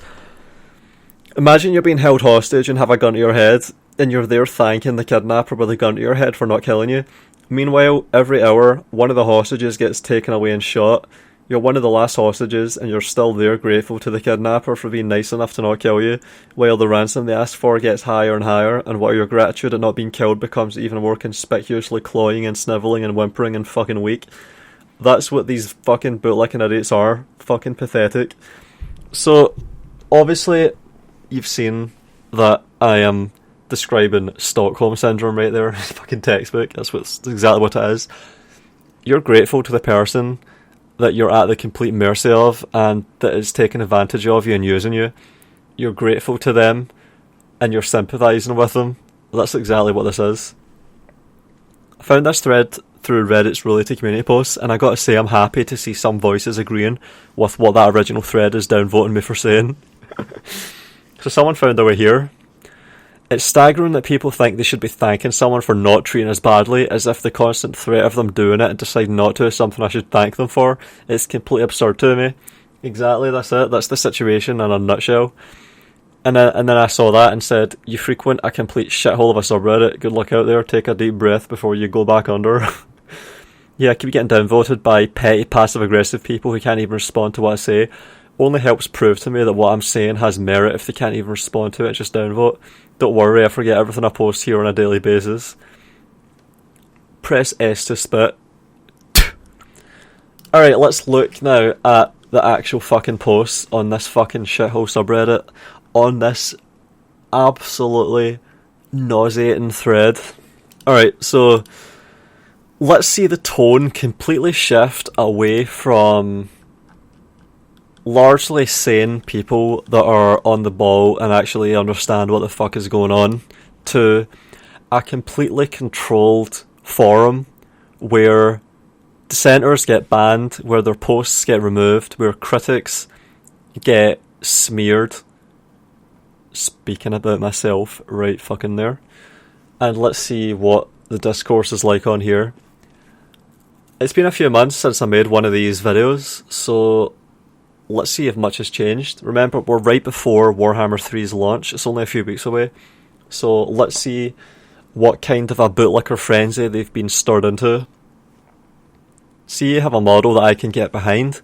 Imagine you're being held hostage and have a gun to your head, and you're there thanking the kidnapper with a gun to your head for not killing you. Meanwhile, every hour, one of the hostages gets taken away and shot. You're one of the last hostages, and you're still there grateful to the kidnapper for being nice enough to not kill you, while the ransom they asked for gets higher and higher, and while your gratitude at not being killed becomes even more conspicuously cloying and snivelling and whimpering and fucking weak. That's what these fucking bootlicking idiots are. Fucking pathetic. So, obviously, you've seen that I am describing Stockholm Syndrome right there. Fucking textbook. That's exactly what it is. You're grateful to the person that you're at the complete mercy of and that is taking advantage of you and using you. You're grateful to them and you're sympathising with them. That's exactly what this is. I found this thread through Reddit's related community posts, and I gotta say I'm happy to see some voices agreeing with what that original thread is downvoting me for saying. So someone found their way here. It's staggering that people think they should be thanking someone for not treating us badly, as if the constant threat of them doing it and deciding not to is something I should thank them for. It's completely absurd to me. Exactly, that's it. That's the situation in a nutshell. And then I saw that and said, you frequent a complete shithole of a subreddit. Good luck out there. Take a deep breath before you go back under. Yeah, I keep getting downvoted by petty, passive-aggressive people who can't even respond to what I say. Only helps prove to me that what I'm saying has merit if they can't even respond to it, just downvote. Don't worry, I forget everything I post here on a daily basis. Press S to spit. Alright, let's look now at the actual fucking posts on this fucking shithole subreddit, on this absolutely nauseating thread. Alright, so let's see the tone completely shift away from largely sane people that are on the ball and actually understand what the fuck is going on, to a completely controlled forum where dissenters get banned, where their posts get removed, where critics get smeared. Speaking about myself right fucking there. And let's see what the discourse is like on here. It's been a few months since I made one of these videos, so let's see if much has changed. Remember, we're right before Warhammer 3's launch. It's only a few weeks away. So let's see what kind of a bootlicker frenzy they've been stirred into. See, you have a model that I can get behind,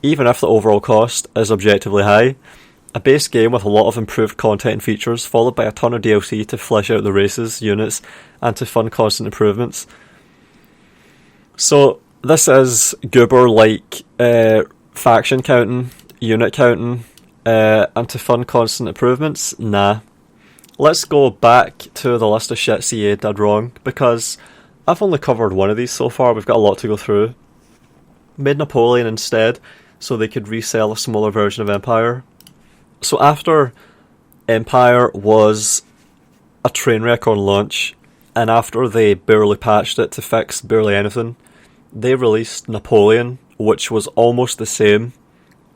even if the overall cost is objectively high. A base game with a lot of improved content and features, followed by a ton of DLC to flesh out the races, units, and to fund constant improvements. So this is goober-like faction counting, unit counting, and to fund constant improvements? Nah. Let's go back to the list of shit CA did wrong, because I've only covered one of these so far. We've got a lot to go through. Made Napoleon instead, so they could resell a smaller version of Empire. So after Empire was a train wreck on launch, and after they barely patched it to fix barely anything, they released Napoleon, which was almost the same.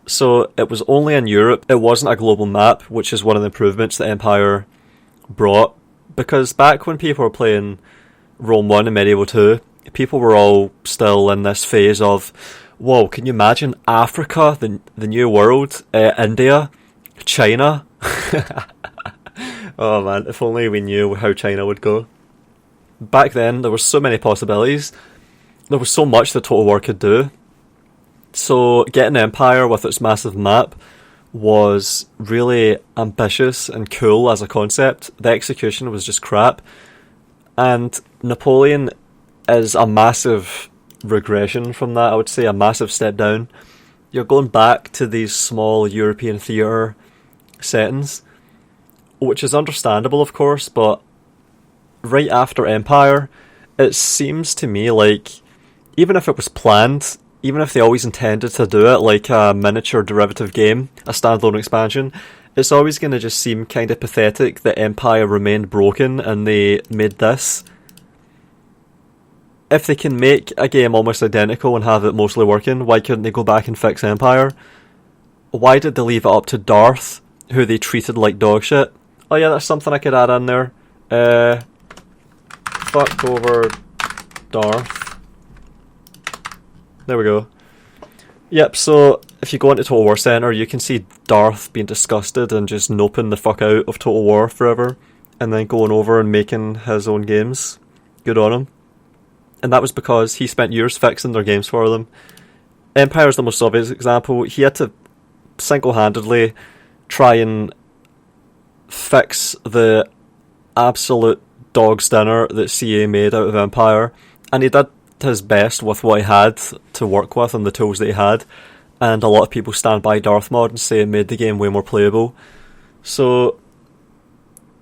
So it was only in Europe, it wasn't a global map, which is one of the improvements that Empire brought. Because back when people were playing Rome 1 and Medieval 2, people were all still in this phase of, whoa, can you imagine Africa, the new world, India, China? Oh man, if only we knew how China would go. Back then, there were so many possibilities. There was so much that Total War could do. So getting Empire with its massive map was really ambitious and cool as a concept. The execution was just crap. And Napoleon is a massive regression from that, I would say, a massive step down. You're going back to these small European theatre settings, which is understandable, of course, but right after Empire, it seems to me like, even if it was planned, even if they always intended to do it like a miniature derivative game, a standalone expansion, it's always going to just seem kind of pathetic that Empire remained broken and they made this. If they can make a game almost identical and have it mostly working, why couldn't they go back and fix Empire? Why did they leave it up to Darth, who they treated like dog shit? Oh yeah, that's something I could add in there. Fucked over Darth. There we go. Yep, so if you go into Total War Center, you can see Darth being disgusted and just noping the fuck out of Total War forever, and then going over and making his own games. Good on him. and that was because he spent years fixing their games for them. Empire is the most obvious example. He had to single-handedly try and fix the absolute dog's dinner that CA made out of Empire, and he did his best with what he had to work with and the tools that he had, and a lot of people stand by Darth Mod and say it made the game way more playable. So,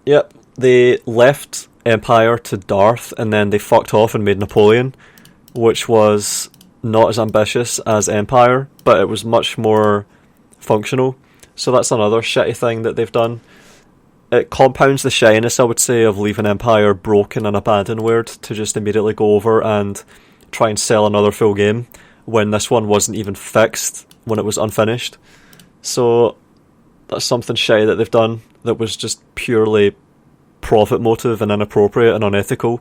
yep, they left Empire to Darth, and then they fucked off and made Napoleon, which was not as ambitious as Empire, but it was much more functional. So that's another shitty thing that they've done. It compounds the shyness, I would say, of leaving Empire broken and abandonware to just immediately go over and try and sell another full game when this one wasn't even fixed, when it was unfinished. So that's something shitty that they've done that was just purely profit motive and inappropriate and unethical,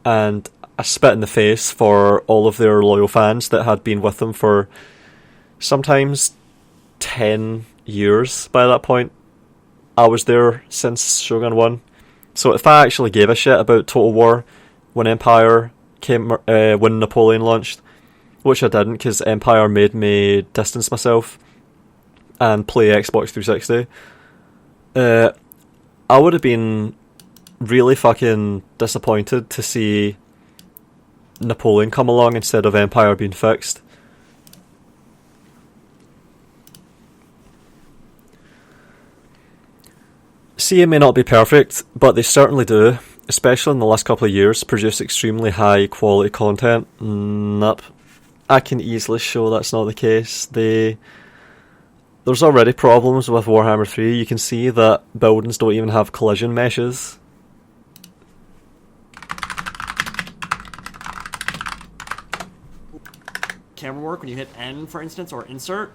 and a spit in the face for all of their loyal fans that had been with them for sometimes 10 years by that point. I was there since Shogun 1. So if I actually gave a shit about Total War when Empire came, when Napoleon launched, which I didn't because Empire made me distance myself and play Xbox 360, I would have been really fucking disappointed to see Napoleon come along instead of Empire being fixed. CA may not be perfect, but they certainly do, especially in the last couple of years, produce extremely high quality content. Nope. I can easily show that's not the case. There's already problems with Warhammer 3. You can see that buildings don't even have collision meshes. Camera work when you hit N, for instance, or insert,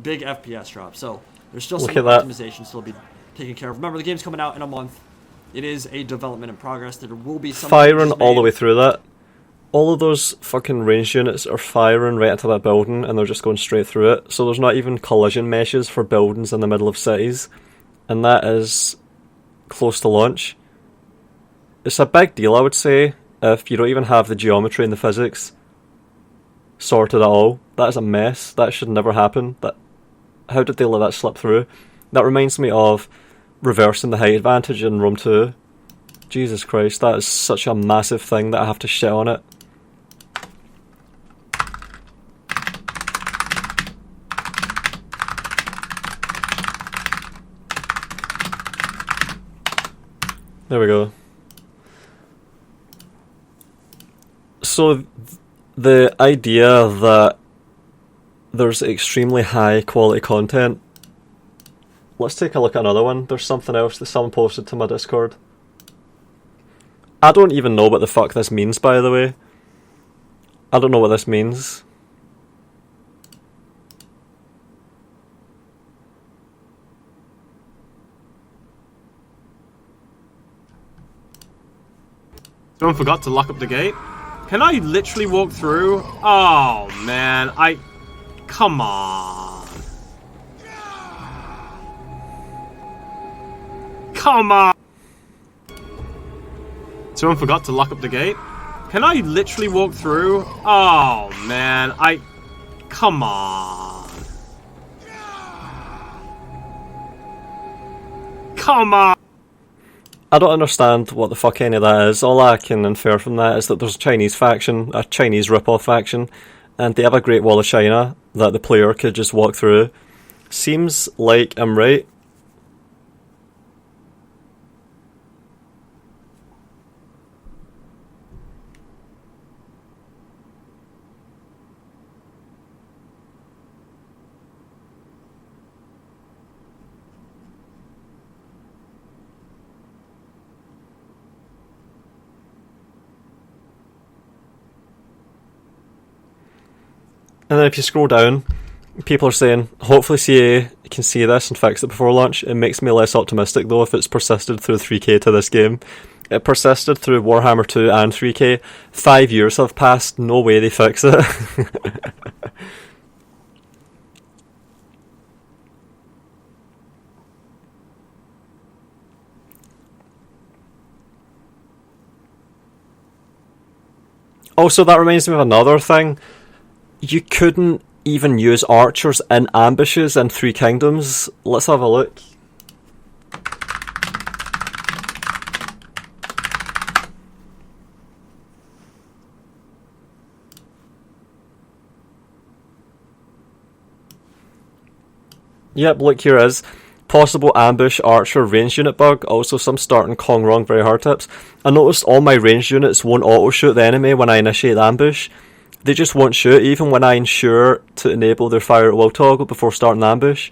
big FPS drop. So there's still some optimization still be taken care of. Remember, the game's coming out in a month. It is a development in progress. There will be some firing all the way through that. All of those fucking range units are firing right into that building, and they're just going straight through it. So there's not even collision meshes for buildings in the middle of cities, and that is close to launch. It's a big deal, I would say, if you don't even have the geometry and the physics sorted at all. That is a mess. That should never happen. How did they let that slip through? That reminds me of reversing the height advantage in Rome 2. Jesus Christ, that is such a massive thing that I have to shit on it. There we go. So the idea that there's extremely high quality content. Let's take a look at another one. There's something else that someone posted to my Discord. I don't even know what the fuck this means, by the way. I don't know what this means. Someone forgot to lock up the gate? Can I literally walk through? Oh, man. Come on. Come on. Someone forgot to lock up the gate? Can I literally walk through? Oh, man. Come on. Come on. I don't understand what the fuck any of that is. All I can infer from that is that there's a Chinese faction, a Chinese rip-off faction, and they have a Great Wall of China that the player could just walk through. Seems like I'm right. And then if you scroll down, people are saying, hopefully CA can see this and fix it before launch. It makes me less optimistic though if it's persisted through 3K to this game. It persisted through Warhammer 2 and 3K. 5 years have passed, no way they fix it. Also, that reminds me of another thing. You couldn't even use archers in ambushes in Three Kingdoms. Let's have a look. Yep, look, here is. Possible ambush, archer, ranged unit bug. Also some starting Kong wrong, very hard tips. I noticed all my ranged units won't auto-shoot the enemy when I initiate the ambush. They just won't shoot, even when I ensure to enable their fire at will toggle before starting the ambush.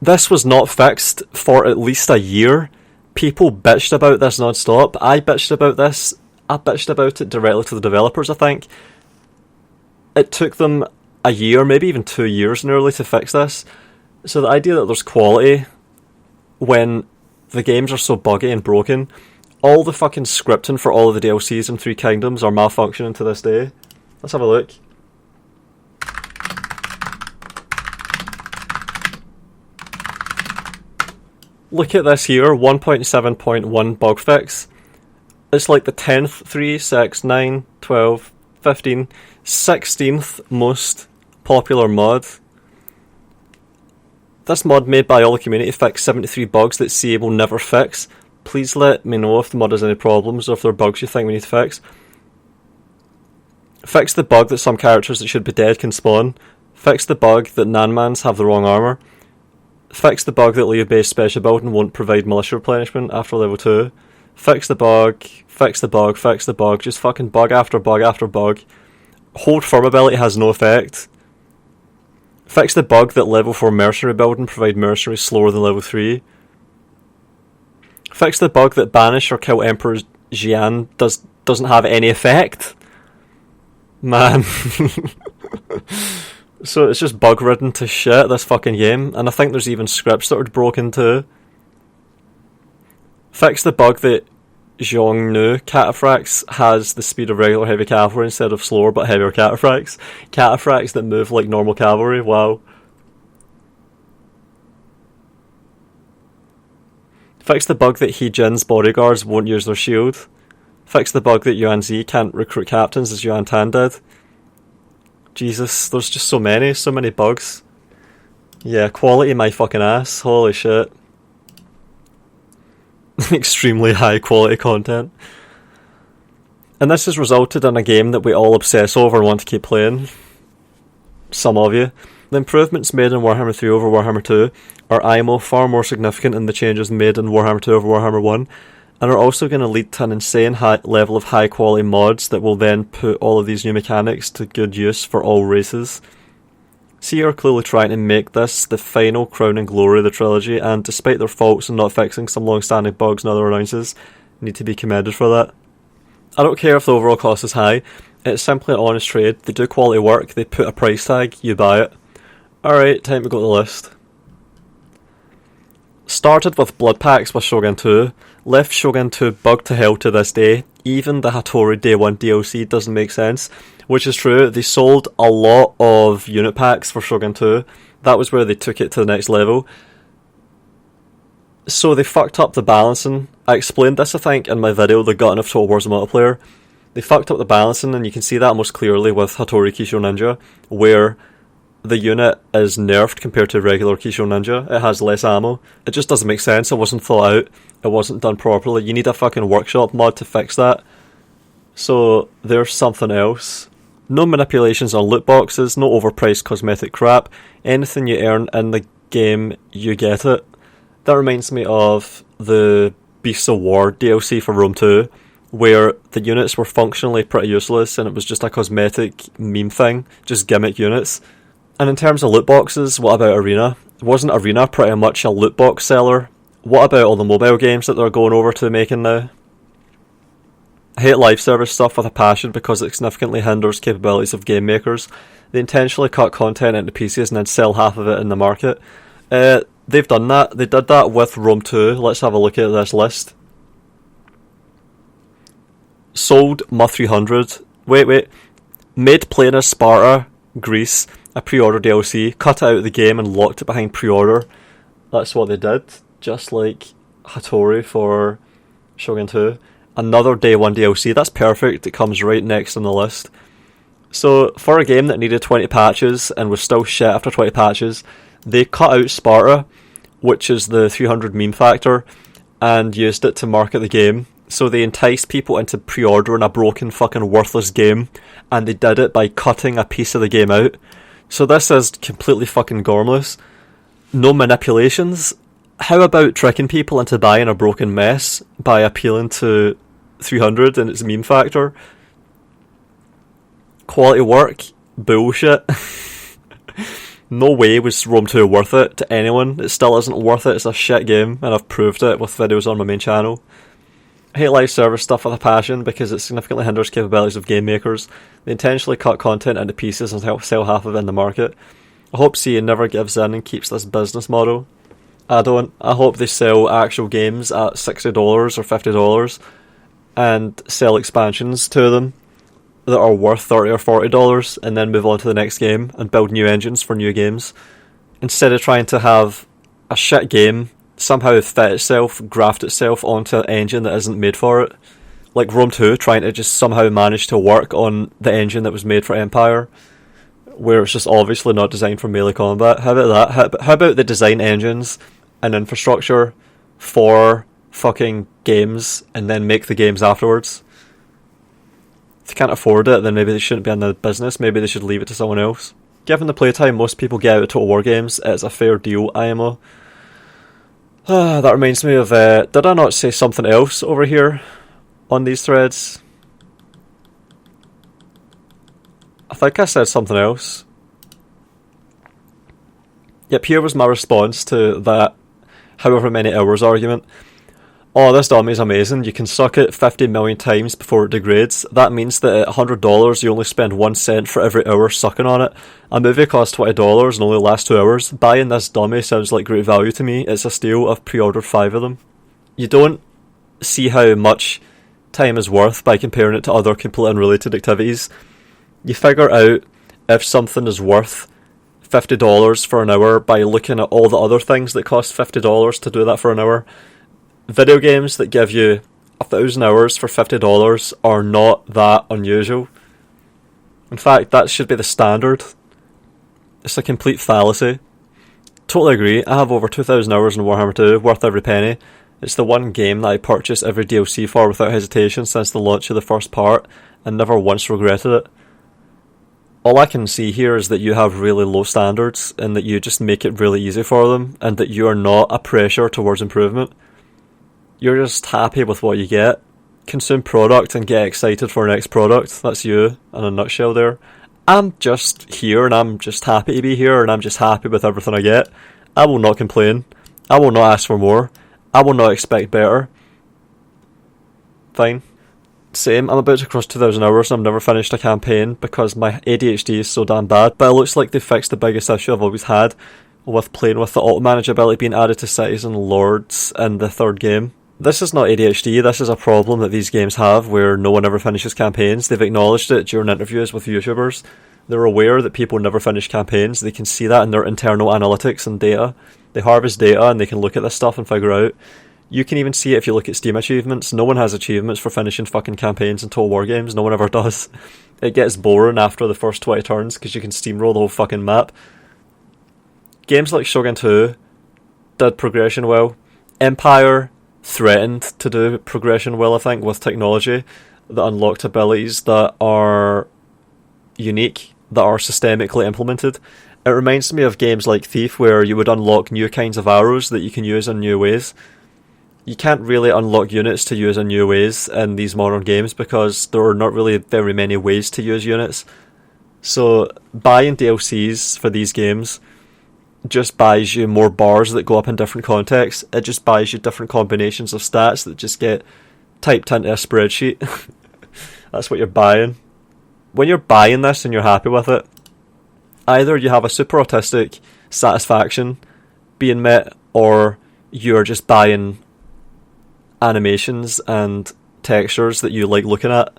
This was not fixed for at least a year. People bitched about this non-stop. I bitched about this. I bitched about it directly to the developers, I think. It took them a year, maybe even 2 years nearly, to fix this. So the idea that there's quality when the games are so buggy and broken, all the fucking scripting for all of the DLCs in Three Kingdoms are malfunctioning to this day. Let's have a look. Look at this here, 1.7.1 bug fix. It's like the 10th, 3, 6, 9, 12, 15, 16th most popular mod. This mod made by all the community fixed 73 bugs that CA will never fix. Please let me know if the mod has any problems or if there are bugs you think we need to fix. Fix the bug that some characters that should be dead can spawn. Fix the bug that Nanmans have the wrong armour. Fix the bug that Leo-based special building won't provide militia replenishment after level 2. Fix the bug, fix the bug, fix the bug, just fucking bug after bug after bug. Hold firm ability has no effect. Fix the bug that level 4 mercenary building provide mercenaries slower than level 3. Fix the bug that banish or kill Emperor Jian doesn't have any effect. Man. So it's just bug ridden to shit, this fucking game, and I think there's even scripts that are broken too. Fix the bug that Zhongnu cataphracts has the speed of regular heavy cavalry instead of slower but heavier cataphracts. Cataphracts that move like normal cavalry, wow. Fix the bug that He Jin's bodyguards won't use their shield. Fix the bug that Yuan Zi can't recruit captains as Yuan Tan did. Jesus, there's just so many bugs. Yeah, quality my fucking ass, holy shit. Extremely high quality content. And this has resulted in a game that we all obsess over and want to keep playing. Some of you. The improvements made in Warhammer 3 over Warhammer 2 are IMO far more significant than the changes made in Warhammer 2 over Warhammer 1, and are also going to lead to an insane high level of high quality mods that will then put all of these new mechanics to good use for all races. CA are clearly trying to make this the final crowning glory of the trilogy, and despite their faults in not fixing some long-standing bugs and other annoyances, need to be commended for that. I don't care if the overall cost is high, it's simply an honest trade. They do quality work, they put a price tag, you buy it. Alright, time to go to the list. Started with blood packs with Shogun 2, left Shogun 2 bugged to hell to this day. Even the Hattori Day 1 DLC doesn't make sense, which is true. They sold a lot of unit packs for Shogun 2. That was where they took it to the next level. So they fucked up the balancing. I explained this, I think, in my video, The Gutting of Total War's Multiplayer. They fucked up the balancing, and you can see that most clearly with Hattori Kisho Ninja, where the unit is nerfed compared to regular Kisho Ninja. It has less ammo. It just doesn't make sense. It wasn't thought out. It wasn't done properly. You need a fucking workshop mod to fix that. So there's something else. No manipulations on loot boxes, no overpriced cosmetic crap. Anything you earn in the game, you get it. That reminds me of the Beasts of War DLC for Rome 2, where the units were functionally pretty useless and it was just a cosmetic meme thing, just gimmick units. And in terms of loot boxes, what about Arena? Wasn't Arena pretty much a loot box seller? What about all the mobile games that they're going over to making now? I hate live service stuff with a passion because it significantly hinders capabilities of game makers. They intentionally cut content into pieces and then sell half of it in the market. They've done that. They did that with Rome 2. Let's have a look at this list. Sold Ma 300. Wait. Made playing as Sparta, Greece, a pre-order DLC, cut it out of the game and locked it behind pre-order. That's what they did. Just like Hattori for Shogun 2. Another day one DLC. That's perfect. It comes right next on the list. So, for a game that needed 20 patches and was still shit after 20 patches, they cut out Sparta, which is the 300 meme factor, and used it to market the game. So they enticed people into pre-ordering a broken fucking worthless game, and they did it by cutting a piece of the game out. So this is completely fucking gormless. No manipulations. How about tricking people into buying a broken mess by appealing to 300 and its meme factor? Quality work? Bullshit. No way was Rome 2 worth it to anyone. It still isn't worth it. It's a shit game, and I've proved it with videos on my main channel. I hate live service stuff with a passion because it significantly hinders capabilities of game makers. They intentionally cut content into pieces and sell half of it in the market. I hope CA never gives in and keeps this business model. I don't. I hope they sell actual games at $60 or $50 and sell expansions to them that are worth $30 or $40 and then move on to the next game and build new engines for new games, instead of trying to have a shit game somehow fit itself, graft itself onto an engine that isn't made for it. Like Rome 2 trying to just somehow manage to work on the engine that was made for Empire, where it's just obviously not designed for melee combat. How about that? How about they design engines and infrastructure for fucking games and then make the games afterwards? If they can't afford it, then maybe they shouldn't be in the business. Maybe they should leave it to someone else. Given the playtime most people get out of Total War games, it's a fair deal, IMO. That reminds me of... did I not say something else over here on these threads? I think I said something else. Yep, here was my response to that however many hours argument. Oh, this dummy is amazing. You can suck it 50 million times before it degrades. That means that at $100 you only spend 1 cent for every hour sucking on it. A movie costs $20 and only lasts 2 hours. Buying this dummy sounds like great value to me. It's a steal. I've pre-ordered 5 of them. You don't see how much time is worth by comparing it to other completely unrelated activities. You figure out if something is worth $50 for an hour by looking at all the other things that cost $50 to do that for an hour. Video games that give you 1,000 hours for $50 are not that unusual. In fact, that should be the standard. It's a complete fallacy. Totally agree. I have over 2,000 hours in Warhammer 2, worth every penny. It's the one game that I purchase every DLC for without hesitation since the launch of the first part, and never once regretted it. All I can see here is that you have really low standards, and that you just make it really easy for them, and that you are not a pressure towards improvement. You're just happy with what you get. Consume product and get excited for next product. That's you in a nutshell there. I'm just here and I'm just happy to be here and I'm just happy with everything I get. I will not complain. I will not ask for more. I will not expect better. Fine. Same, I'm about to cross 2,000 hours and I've never finished a campaign because my ADHD is so damn bad, but it looks like they fixed the biggest issue I've always had with playing with the auto-manage ability being added to cities and lords in the third game. This is not ADHD, this is a problem that these games have where no one ever finishes campaigns. They've acknowledged it during interviews with YouTubers. They're aware that people never finish campaigns. They can see that in their internal analytics and data. They harvest data and they can look at this stuff and figure out. You can even see it if you look at Steam achievements. No one has achievements for finishing fucking campaigns in Total War games. No one ever does. It gets boring after the first 20 turns because you can steamroll the whole fucking map. Games like Shogun 2 did progression well. Empire threatened to do progression well, I think, with technology that unlocked abilities that are unique, that are systemically implemented. It reminds me of games like Thief, where you would unlock new kinds of arrows that you can use in new ways. You can't really unlock units to use in new ways in these modern games because there are not really very many ways to use units. So buying DLCs for these games just buys you more bars that go up in different contexts. It just buys you different combinations of stats that just get typed into a spreadsheet. That's what you're buying. When you're buying this and you're happy with it, either you have a super autistic satisfaction being met, or you're just buying animations and textures that you like looking at.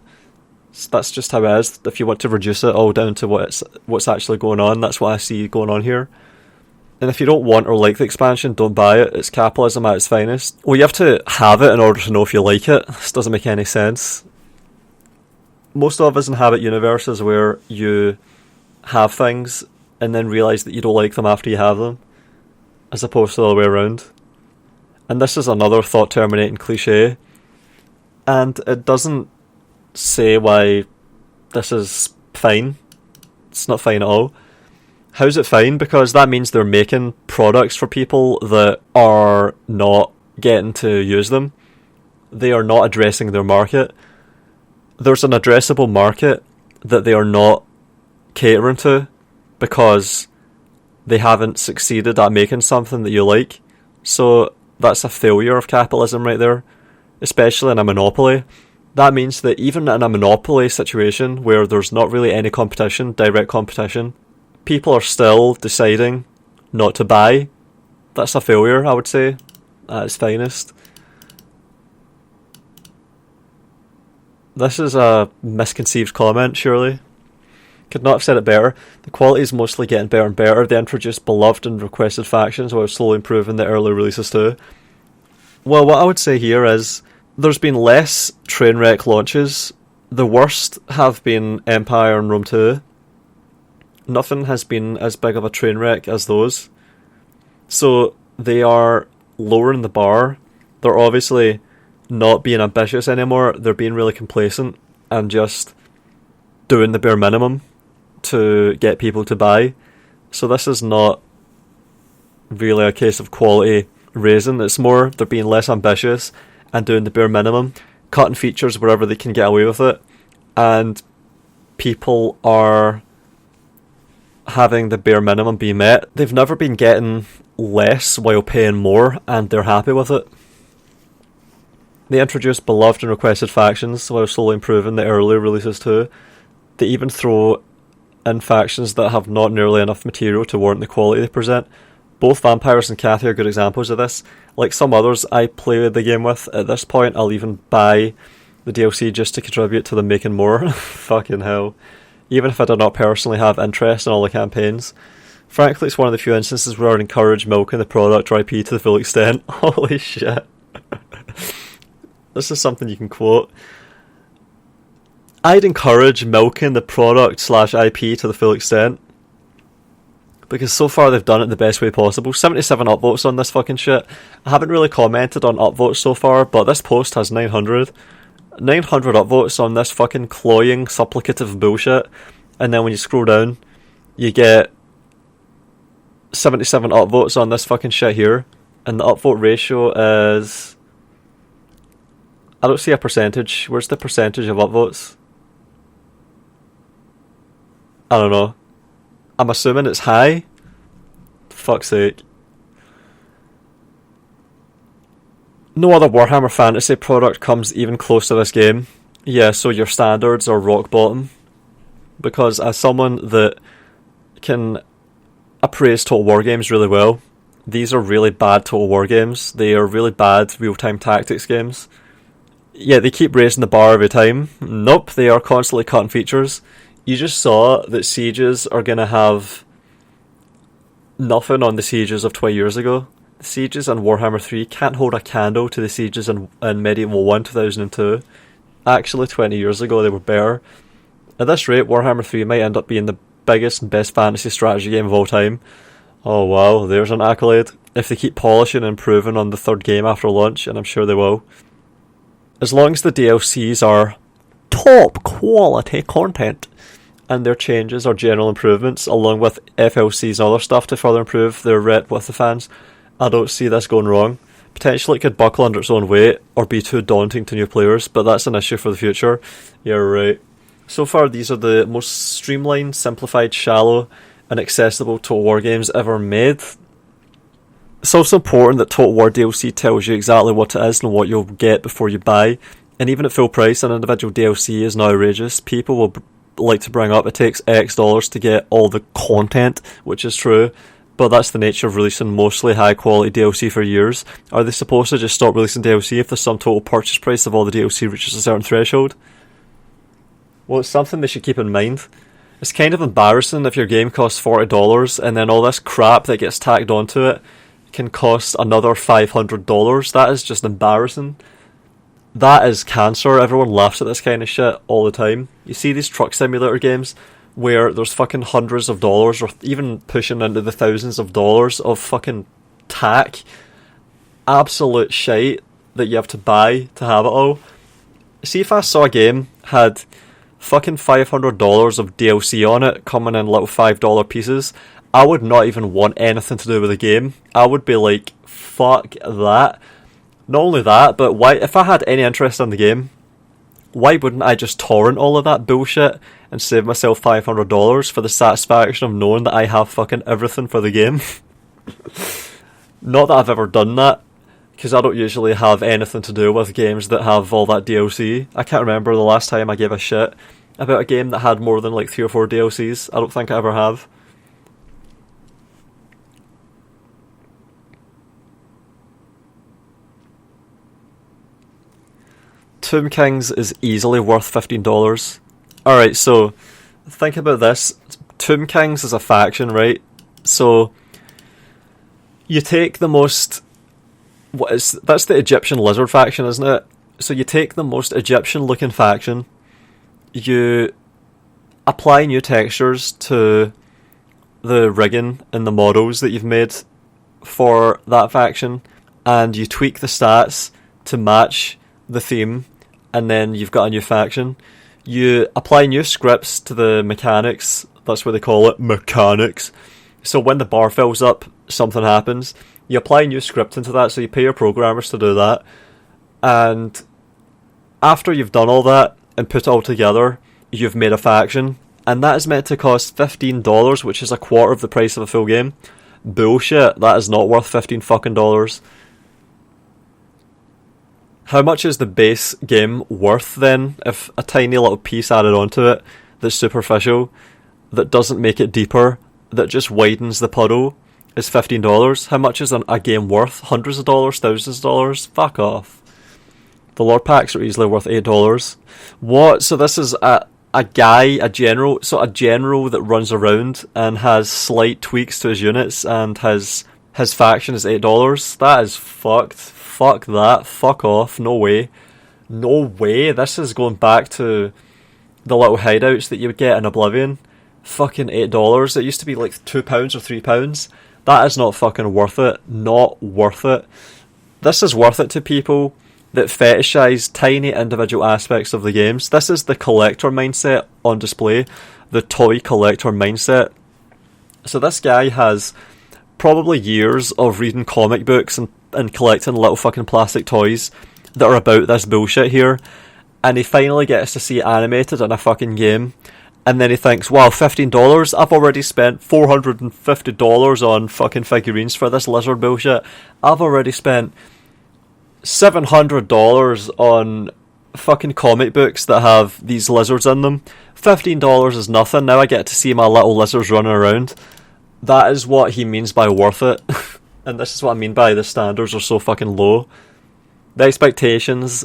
So that's just how it is. If you want to reduce it all down to what's actually going on, that's what I see going on here. And if you don't want or like the expansion, don't buy it. It's capitalism at its finest. Well, you have to have it in order to know if you like it. This doesn't make any sense. Most of us inhabit universes where you have things and then realise that you don't like them after you have them, as opposed to the other way around. And this is another thought-terminating cliche. And it doesn't say why this is fine. It's not fine at all. How's it fine? Because that means they're making products for people that are not getting to use them. They are not addressing their market. There's an addressable market that they are not catering to because they haven't succeeded at making something that you like. So that's a failure of capitalism right there, especially in a monopoly. That means that even in a monopoly situation where there's not really any competition, direct competition, people are still deciding not to buy. That's a failure, I would say, at its finest. This is a misconceived comment, surely. Could not have said it better. The quality is mostly getting better and better. They introduced beloved and requested factions while slowly improving the early releases too. Well, what I would say here is there's been less train wreck launches. The worst have been Empire and Rome 2. Nothing has been as big of a train wreck as those. So they are lowering the bar. They're obviously not being ambitious anymore. They're being really complacent and just doing the bare minimum to get people to buy. So this is not really a case of quality raising. It's more they're being less ambitious and doing the bare minimum, cutting features wherever they can get away with it, and people are having the bare minimum be met. They've never been getting less while paying more, and they're happy with it. They introduced beloved and requested factions while slowly improving the earlier releases too. They even throw in factions that have not nearly enough material to warrant the quality they present. Both Vampires and Cathy are good examples of this. Like some others I play the game with, at this point I'll even buy the DLC just to contribute to them making more. Fucking hell. Even if I do not personally have interest in all the campaigns. Frankly, it's one of the few instances where I would encourage milking the product or IP to the full extent. Holy shit. This is something you can quote. I'd encourage milking the product / IP to the full extent. Because so far they've done it in the best way possible. 77 upvotes on this fucking shit. I haven't really commented on upvotes so far, but this post has 900. 900 upvotes on this fucking cloying, supplicative bullshit. And then when you scroll down, you get 77 upvotes on this fucking shit here. And the upvote ratio is... I don't see a percentage. Where's the percentage of upvotes? I don't know. I'm assuming it's high. Fuck's sake. No other Warhammer Fantasy product comes even close to this game. Yeah, so your standards are rock bottom. Because as someone that can appraise Total War games really well, these are really bad Total War games. They are really bad real-time tactics games. Yeah, they keep raising the bar every time. Nope, they are constantly cutting features. You just saw that sieges are going to have nothing on the sieges of 20 years ago. The sieges in Warhammer 3 can't hold a candle to the sieges in Medieval 1 2002. Actually, 20 years ago they were bare. At this rate, Warhammer 3 might end up being the biggest and best fantasy strategy game of all time. Oh wow, there's an accolade. If they keep polishing and improving on the third game after launch, and I'm sure they will. As long as the DLCs are top quality content, and their changes are general improvements, along with FLC's other stuff to further improve their rep with the fans, I don't see this going wrong. Potentially it could buckle under its own weight, or be too daunting to new players, but that's an issue for the future. Yeah, right. So far these are the most streamlined, simplified, shallow, and accessible Total War games ever made. It's also important that Total War DLC tells you exactly what it is and what you'll get before you buy, and even at full price, an individual DLC is now outrageous. People will like to bring up it takes X dollars to get all the content, which is true, but that's the nature of releasing mostly high quality DLC for years. Are they supposed to just stop releasing DLC if the sum total purchase price of all the DLC reaches a certain threshold? Well, it's something they should keep in mind. It's kind of embarrassing if your game costs $40 and then all this crap that gets tacked onto it can cost another $500. That is just embarrassing. That is cancer. Everyone laughs at this kind of shit all the time. You see these truck simulator games where there's fucking hundreds of dollars or even pushing into the thousands of dollars of fucking tack. Absolute shite that you have to buy to have it all. See, if I saw a game had fucking $500 of DLC on it coming in little $5 pieces, I would not even want anything to do with the game. I would be like, fuck that. Not only that, but why, if I had any interest in the game, why wouldn't I just torrent all of that bullshit and save myself $500 for the satisfaction of knowing that I have fucking everything for the game? Not that I've ever done that, because I don't usually have anything to do with games that have all that DLC. I can't remember the last time I gave a shit about a game that had more than like 3 or 4 DLCs. I don't think I ever have. Tomb Kings is easily worth $15. Alright, so think about this. Tomb Kings is a faction, right? So you take the most... that's the Egyptian lizard faction, isn't it? So you take the most Egyptian looking faction, you apply new textures to the rigging and the models that you've made for that faction, and you tweak the stats to match the theme, and then you've got a new faction. You apply new scripts to the mechanics, that's what they call it, mechanics. So when the bar fills up, something happens. You apply new script into that, so you pay your programmers to do that. And after you've done all that and put it all together, you've made a faction. And that is meant to cost $15, which is a quarter of the price of a full game. Bullshit, that is not worth $15 fucking dollars. How much is the base game worth then, if a tiny little piece added onto it that's superficial, that doesn't make it deeper, that just widens the puddle, is $15? How much is a game worth? Hundreds of dollars? Thousands of dollars? Fuck off. The lore packs are easily worth $8. What? So this is a general that runs around and has slight tweaks to his units and his faction is $8? That is fucked. Fuck that. Fuck off. No way. No way. This is going back to the little hideouts that you would get in Oblivion. Fucking $8. It used to be like £2 or £3. That is not fucking worth it. Not worth it. This is worth it to people that fetishize tiny individual aspects of the games. This is the collector mindset on display. The toy collector mindset. So this guy has probably years of reading comic books and collecting little fucking plastic toys that are about this bullshit here. And he finally gets to see it animated in a fucking game. And then he thinks, wow, $15? I've already spent $450 on fucking figurines for this lizard bullshit. I've already spent $700 on fucking comic books that have these lizards in them. $15 is nothing. Now I get to see my little lizards running around. That is what he means by worth it. And this is what I mean by the standards are so fucking low. The expectations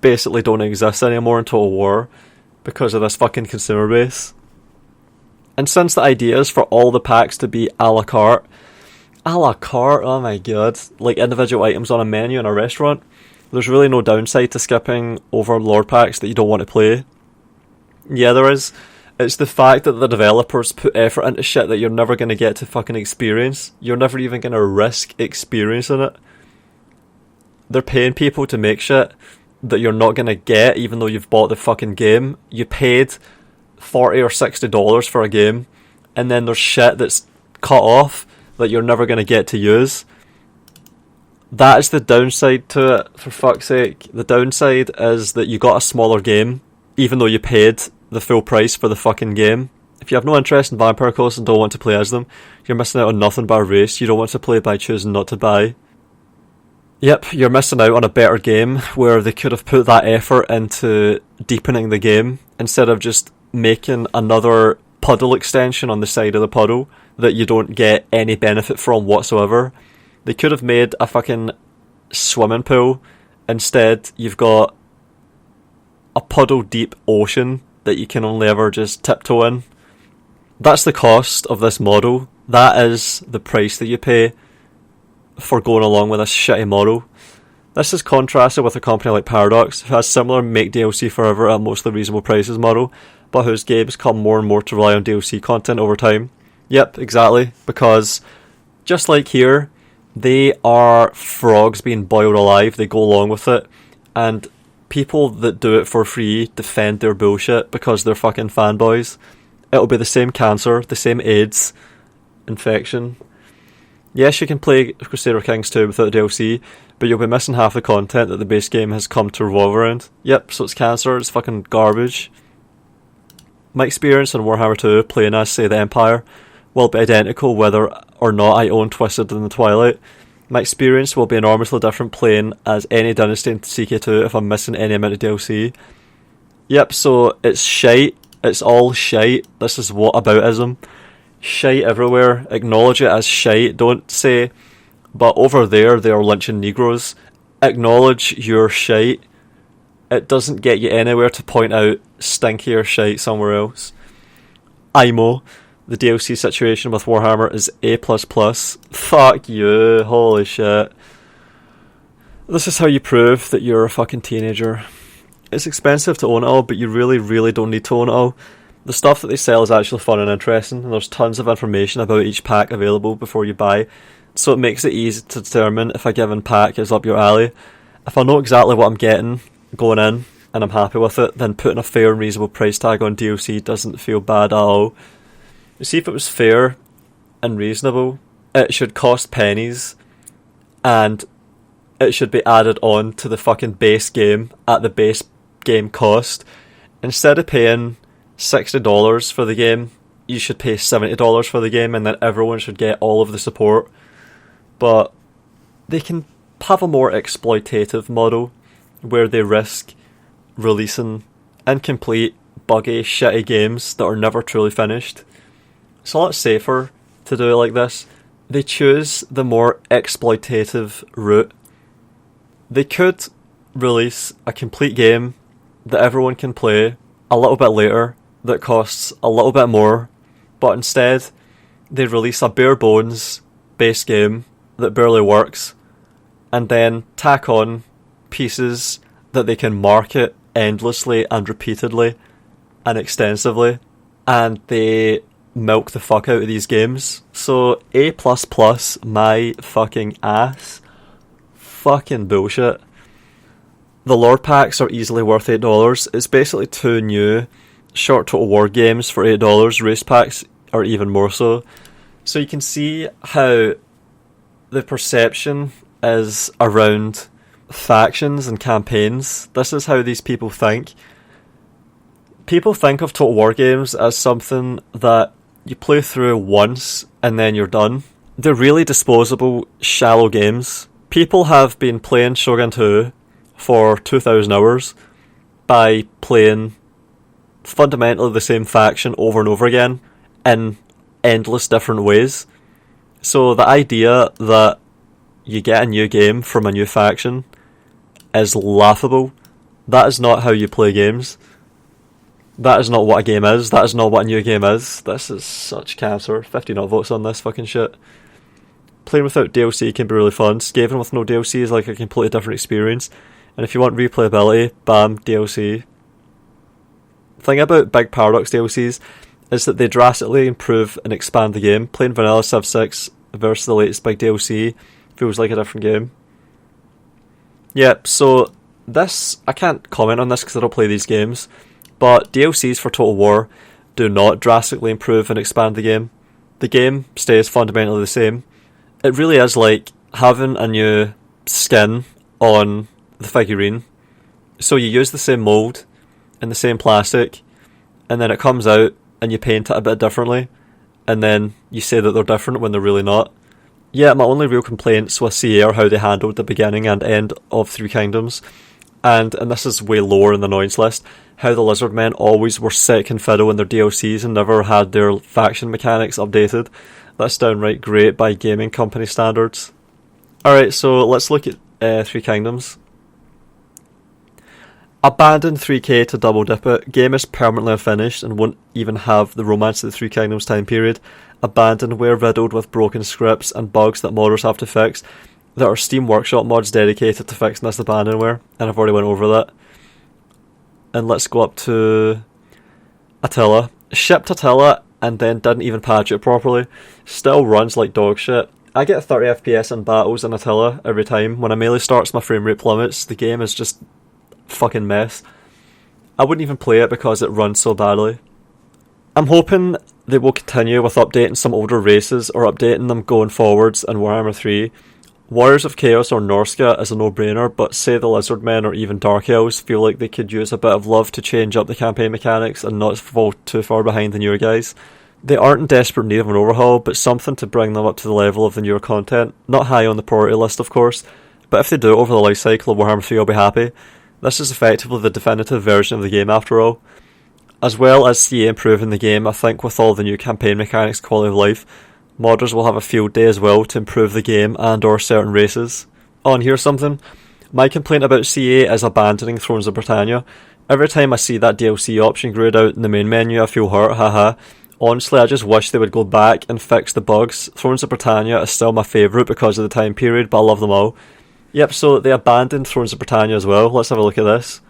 basically don't exist anymore in Total War because of this fucking consumer base. And since the idea is for all the packs to be a la carte, oh my god, like individual items on a menu in a restaurant, there's really no downside to skipping over lore packs that you don't want to play. Yeah, there is. It's the fact that the developers put effort into shit that you're never going to get to fucking experience. You're never even going to risk experiencing it. They're paying people to make shit that you're not going to get even though you've bought the fucking game. You paid $40 or $60 for a game, and then there's shit that's cut off that you're never going to get to use. That is the downside to it, for fuck's sake. The downside is that you got a smaller game, even though you paid the full price for the fucking game. If you have no interest in vampire costs and don't want to play as them, you're missing out on nothing by race you don't want to play by choosing not to buy. Yep, you're missing out on a better game where they could have put that effort into deepening the game instead of just making another puddle extension on the side of the puddle that you don't get any benefit from whatsoever. They could have made a fucking swimming pool. Instead, you've got a puddle deep ocean that you can only ever just tiptoe in. That's the cost of this model. That is the price that you pay for going along with this shitty model. This is contrasted with a company like Paradox, who has similar make DLC forever at mostly reasonable prices model, but whose games come more and more to rely on DLC content over time. Yep, exactly, because just like here, they are frogs being boiled alive, they go along with it, and people that do it for free defend their bullshit because they're fucking fanboys. It'll be the same cancer, the same AIDS infection. Yes, you can play Crusader Kings 2 without DLC, but you'll be missing half the content that the base game has come to revolve around. Yep, so it's cancer, it's fucking garbage. My experience on Warhammer 2 playing as, say, the Empire will be identical whether or not I own Twisted in the Twilight. My experience will be enormously different playing as any Dynasty in CK2 if I'm missing any amount of DLC. Yep, so it's shite. It's all shite. This is whataboutism. Shite everywhere. Acknowledge it as shite. Don't say, but over there they are lynching Negroes. Acknowledge your shite. It doesn't get you anywhere to point out stinkier shite somewhere else. IMO. The DLC situation with Warhammer is A++. Fuck you. Holy shit. This is how you prove that you're a fucking teenager. It's expensive to own it all, but you really, really don't need to own it all. The stuff that they sell is actually fun and interesting, and there's tons of information about each pack available before you buy, so it makes it easy to determine if a given pack is up your alley. If I know exactly what I'm getting going in, and I'm happy with it, then putting a fair and reasonable price tag on DLC doesn't feel bad at all. You see, if it was fair and reasonable, it should cost pennies, and it should be added on to the fucking base game at the base game cost. Instead of paying $60 for the game, you should pay $70 for the game, and then everyone should get all of the support. But they can have a more exploitative model where they risk releasing incomplete, buggy, shitty games that are never truly finished. It's a lot safer to do it like this. They choose the more exploitative route. They could release a complete game that everyone can play a little bit later that costs a little bit more, but instead they release a bare bones base game that barely works, and then tack on pieces that they can market endlessly and repeatedly and extensively, and they milk the fuck out of these games. So A++, my fucking ass. Fucking bullshit. The Lord packs are easily worth $8. It's basically two new short Total War games for $8. Race packs are even more so. So you can see how the perception is around factions and campaigns. This is how these people think. People think of Total War games as something that you play through once and then you're done. They're really disposable, shallow games. People have been playing Shogun 2 for 2,000 hours by playing fundamentally the same faction over and over again in endless different ways. So the idea that you get a new game from a new faction is laughable. That is not how you play games. That is not what a game is. That is not what a new game is. This is such cancer. 50 not votes on this fucking shit. Playing without DLC can be really fun. Skaven with no DLC is like a completely different experience. And if you want replayability, bam, DLC. The thing about big Paradox DLCs is that they drastically improve and expand the game. Playing vanilla Civ 6 versus the latest big DLC feels like a different game. Yep, so this, I can't comment on this because I don't play these games, but DLCs for Total War do not drastically improve and expand the game. The game stays fundamentally the same. It really is like having a new skin on the figurine. So you use the same mould and the same plastic, and then it comes out and you paint it a bit differently, and then you say that they're different when they're really not. Yeah, my only real complaints with CA are how they handled the beginning and end of Three Kingdoms, and this is way lower in the annoyance list, how the Lizard Men always were sick and fiddle in their DLCs and never had their faction mechanics updated. That's downright great by gaming company standards. Alright, so let's look at Three Kingdoms. Abandon 3K to double dip it. Game is permanently unfinished and won't even have the Romance of the Three Kingdoms time period. Abandonware riddled with broken scripts and bugs that modders have to fix. There are Steam Workshop mods dedicated to fixing this abandonware, and I've already went over that. And let's go up to Attila. Shipped Attila and then didn't even patch it properly. Still runs like dog shit. I get 30 FPS in battles in Attila every time. When a melee starts, my frame rate plummets. The game is just fucking mess. I wouldn't even play it because it runs so badly. I'm hoping they will continue with updating some older races or updating them going forwards in Warhammer 3. Warriors of Chaos or Norska is a no-brainer, but say the Lizardmen or even Dark Elves feel like they could use a bit of love to change up the campaign mechanics and not fall too far behind the newer guys. They aren't in desperate need of an overhaul, but something to bring them up to the level of the newer content. Not high on the priority list, of course, but if they do it over the life cycle of Warhammer 3, I'll be happy. This is effectively the definitive version of the game after all. As well as CA improving the game, I think with all the new campaign mechanics, quality of life, modders will have a field day as well to improve the game and or certain races. Oh, and here's something. My complaint about CA is abandoning Thrones of Britannia. Every time I see that DLC option grayed out in the main menu, I feel hurt, haha. Honestly, I just wish they would go back and fix the bugs. Thrones of Britannia is still my favourite because of the time period, but I love them all. Yep, so they abandoned Thrones of Britannia as well. Let's have a look at this.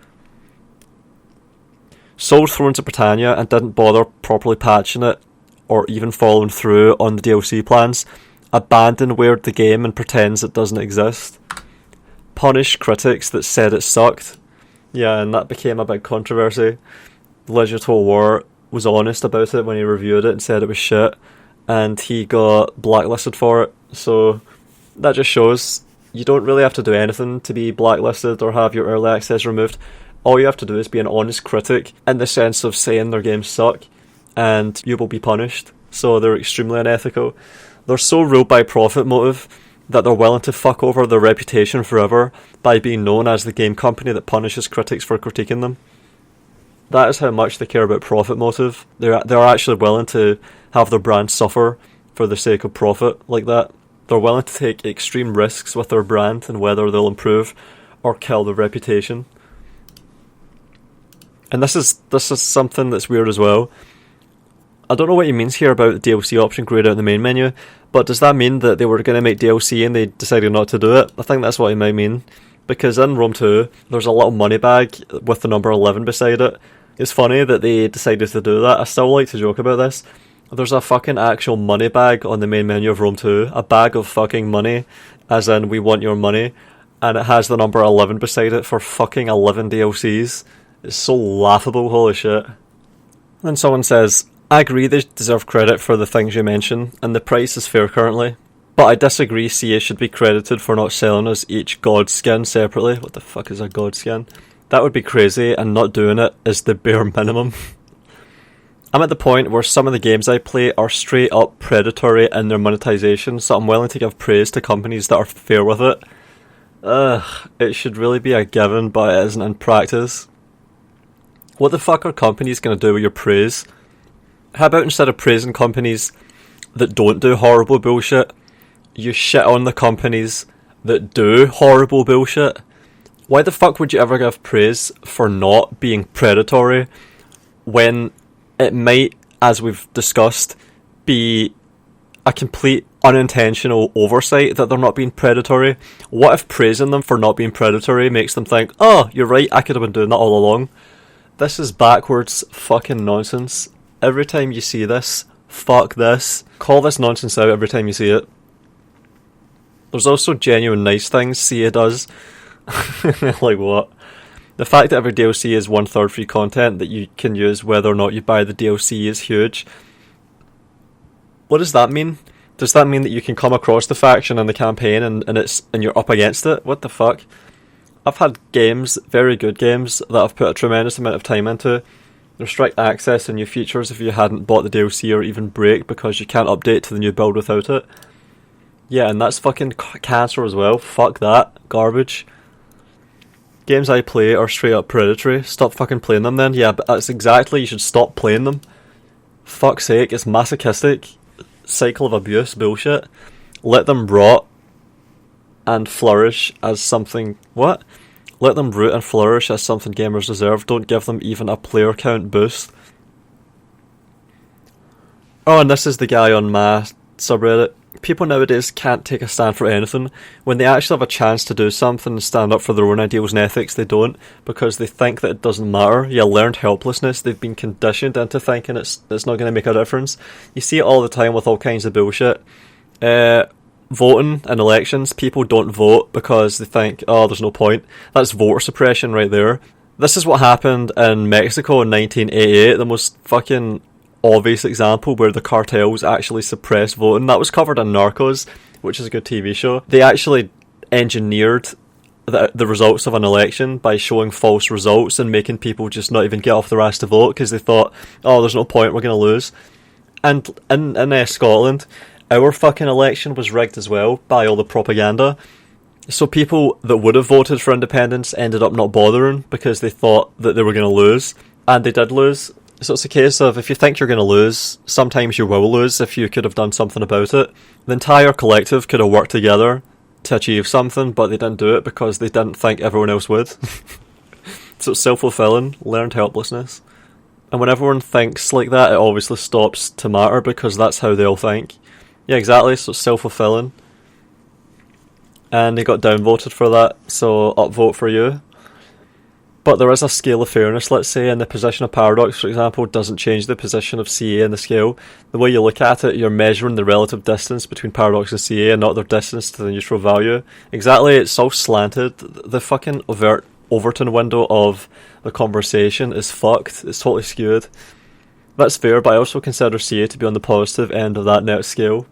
Sold Thrones of Britannia and didn't bother properly patching it or even following through on the DLC plans. Abandonware the game and pretends it doesn't exist. Punished critics that said it sucked. Yeah, and that became a big controversy. rtotalwar was honest about it when he reviewed it and said it was shit, and he got blacklisted for it. So that just shows you don't really have to do anything to be blacklisted or have your early access removed. All you have to do is be an honest critic in the sense of saying their games suck, and you will be punished. So they're extremely unethical. They're so ruled by profit motive that they're willing to fuck over their reputation forever by being known as the game company that punishes critics for critiquing them. That is how much they care about profit motive. They're actually willing to have their brand suffer for the sake of profit like that. They're willing to take extreme risks with their brand and whether they'll improve or kill their reputation. And this is something that's weird as well. I don't know what he means here about the DLC option grayed out in the main menu, but does that mean that they were going to make DLC and they decided not to do it? I think that's what he might mean. Because in Rome 2, there's a little money bag with the number 11 beside it. It's funny that they decided to do that. I still like to joke about this. There's a fucking actual money bag on the main menu of Rome 2. A bag of fucking money, as in we want your money. And it has the number 11 beside it for fucking 11 DLCs. It's so laughable, holy shit. Then someone says, I agree they deserve credit for the things you mention, and the price is fair currently. But I disagree CA should be credited for not selling us each god skin separately. What the fuck is a god skin? That would be crazy, and not doing it is the bare minimum. I'm at the point where some of the games I play are straight up predatory in their monetization, so I'm willing to give praise to companies that are fair with it. It should really be a given, but it isn't in practice. What the fuck are companies going to do with your praise? How about instead of praising companies that don't do horrible bullshit, you shit on the companies that do horrible bullshit? Why the fuck would you ever give praise for not being predatory when it might, as we've discussed, be a complete unintentional oversight that they're not being predatory? What if praising them for not being predatory makes them think, oh, you're right, I could have been doing that all along? This is backwards fucking nonsense. Every time you see this, fuck this. Call this nonsense out every time you see it. There's also genuine nice things CA does. Like what? The fact that every DLC is 1/3 free content that you can use whether or not you buy the DLC is huge. What does that mean? Does that mean that you can come across the faction in the campaign and you're up against it? What the fuck? I've had games, very good games, that I've put a tremendous amount of time into, restrict access and new features if you hadn't bought the DLC or even break because you can't update to the new build without it. Yeah, and that's fucking cancer as well. Fuck that. Garbage. Games I play are straight up predatory. Stop fucking playing them then. Yeah, but that's exactly, you should stop playing them. Fuck's sake, it's masochistic. Cycle of abuse bullshit. Let them rot and flourish as something... What? Let them root and flourish, as something gamers deserve. Don't give them even a player count boost. Oh, and this is the guy on my subreddit. People nowadays can't take a stand for anything. When they actually have a chance to do something and stand up for their own ideals and ethics, they don't, because they think that it doesn't matter. Yeah, learned helplessness. They've been conditioned into thinking it's not going to make a difference. You see it all the time with all kinds of bullshit. Voting in elections, people don't vote because they think, oh, there's no point. That's voter suppression right there. This is what happened in Mexico in 1988, the most fucking obvious example where the cartels actually suppressed voting. That was covered in Narcos, which is a good TV show. They actually engineered the results of an election by showing false results and making people just not even get off their ass to vote because they thought, oh, there's no point, we're going to lose. And in Scotland, our fucking election was rigged as well by all the propaganda. So people that would have voted for independence ended up not bothering because they thought that they were going to lose. And they did lose. So it's a case of, if you think you're going to lose, sometimes you will lose if you could have done something about it. The entire collective could have worked together to achieve something, but they didn't do it because they didn't think everyone else would. So it's self-fulfilling, learned helplessness. And when everyone thinks like that, it obviously stops to matter because that's how they all think. Yeah, exactly, so it's self-fulfilling. And they got downvoted for that, so upvote for you. But there is a scale of fairness, let's say, and the position of Paradox, for example, doesn't change the position of CA in the scale. The way you look at it, you're measuring the relative distance between Paradox and CA and not their distance to the neutral value. Exactly, it's so slanted. The fucking Overton window of the conversation is fucked. It's totally skewed. That's fair, but I also consider CA to be on the positive end of that net scale.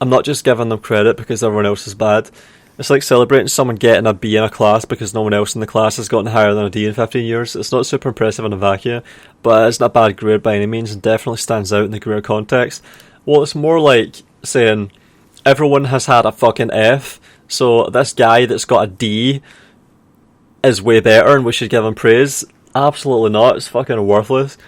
I'm not just giving them credit because everyone else is bad. It's like celebrating someone getting a B in a class because no one else in the class has gotten higher than a D in 15 years. It's not super impressive in a vacuum, but it's not a bad grade by any means and definitely stands out in the career context. Well, it's more like saying everyone has had a fucking F, so this guy that's got a D is way better and we should give him praise. Absolutely not. It's fucking worthless.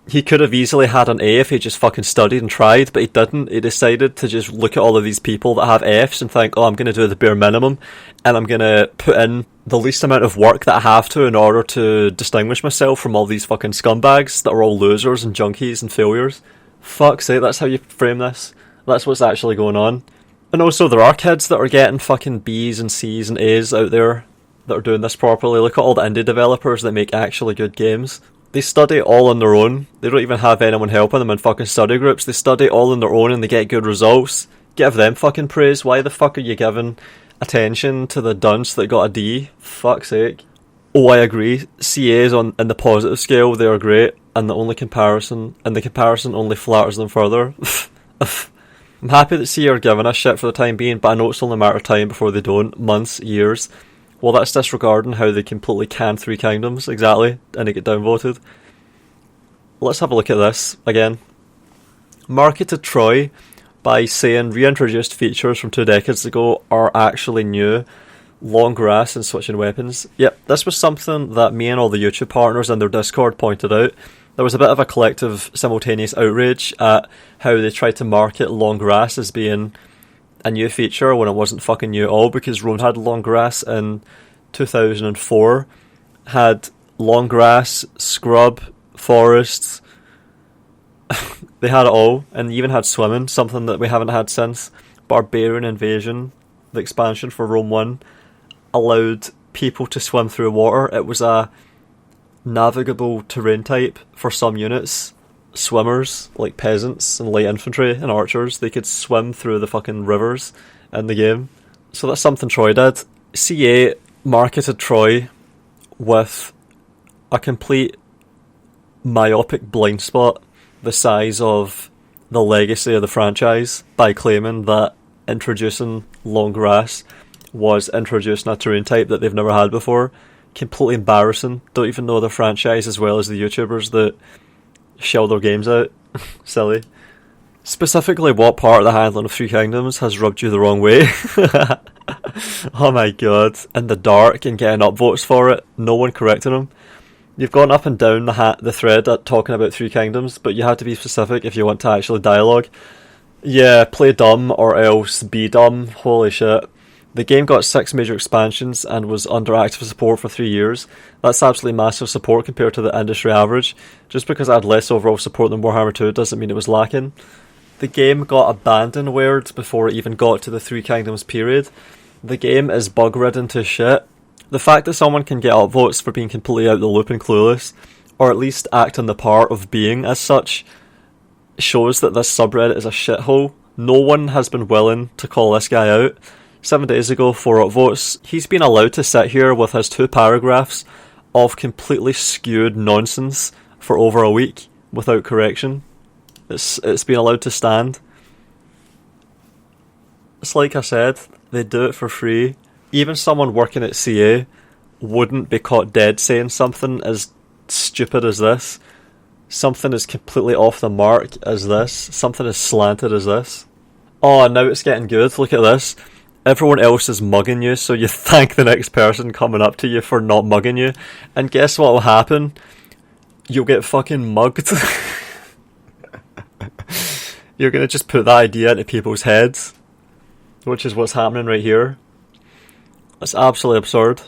He could have easily had an A if he just fucking studied and tried, but he didn't. He decided to just look at all of these people that have Fs and think, oh, I'm going to do the bare minimum, and I'm going to put in the least amount of work that I have to in order to distinguish myself from all these fucking scumbags that are all losers and junkies and failures. Fuck's sake, that's how you frame this. That's what's actually going on. And also, there are kids that are getting fucking Bs and Cs and As out there that are doing this properly. Look at all the indie developers that make actually good games. They study all on their own. They don't even have anyone helping them in fucking study groups. They study all on their own and they get good results. Give them fucking praise. Why the fuck are you giving attention to the dunce that got a D? Fuck's sake. Oh, I agree. CAs in the positive scale, they are great, and the comparison only flatters them further. I'm happy that CA are giving us shit for the time being, but I know it's only a matter of time before they don't. Months, years. Well, that's disregarding how they completely can Three Kingdoms, exactly, and they get downvoted. Let's have a look at this again. Marketed Troy by saying reintroduced features from 2 decades ago are actually new. Long grass and switching weapons. Yep, this was something that me and all the YouTube partners in their Discord pointed out. There was a bit of a collective simultaneous outrage at how they tried to market long grass as being a new feature when it wasn't fucking new at all, because Rome had long grass in 2004, had long grass, scrub, forests, they had it all, and even had swimming, something that we haven't had since. Barbarian Invasion, the expansion for Rome 1, allowed people to swim through water. It was a navigable terrain type for some units. Swimmers, like peasants and light infantry and archers, they could swim through the fucking rivers in the game. So that's something Troy did. CA marketed Troy with a complete myopic blind spot the size of the legacy of the franchise by claiming that introducing long grass was introducing a terrain type that they've never had before. Completely embarrassing. Don't even know the franchise as well as the YouTubers that shell their games out. Silly. Specifically, what part of the handling of Three Kingdoms has rubbed you the wrong way? Oh my god. In the dark and getting upvotes for it, no one corrected him. You've gone up and down the thread at talking about Three Kingdoms, but you have to be specific if you want to actually dialogue. Yeah, play dumb or else be dumb. Holy shit. The game got 6 major expansions and was under active support for 3 years. That's absolutely massive support compared to the industry average. Just because it had less overall support than Warhammer 2 doesn't mean it was lacking. The game got abandonware before it even got to the Three Kingdoms period. The game is bug-ridden to shit. The fact that someone can get upvotes for being completely out the loop and clueless, or at least act on the part of being as such, shows that this subreddit is a shithole. No one has been willing to call this guy out. 7 days ago, 4 upvotes. He's been allowed to sit here with his 2 paragraphs of completely skewed nonsense for over a week without correction. It's been allowed to stand. It's like I said, they do it for free. Even someone working at CA wouldn't be caught dead saying something as stupid as this. Something as completely off the mark as this. Something as slanted as this. Oh, now it's getting good. Look at this. Everyone else is mugging you, so you thank the next person coming up to you for not mugging you. And guess what will happen? You'll get fucking mugged. You're going to just put that idea into people's heads, which is what's happening right here. It's absolutely absurd.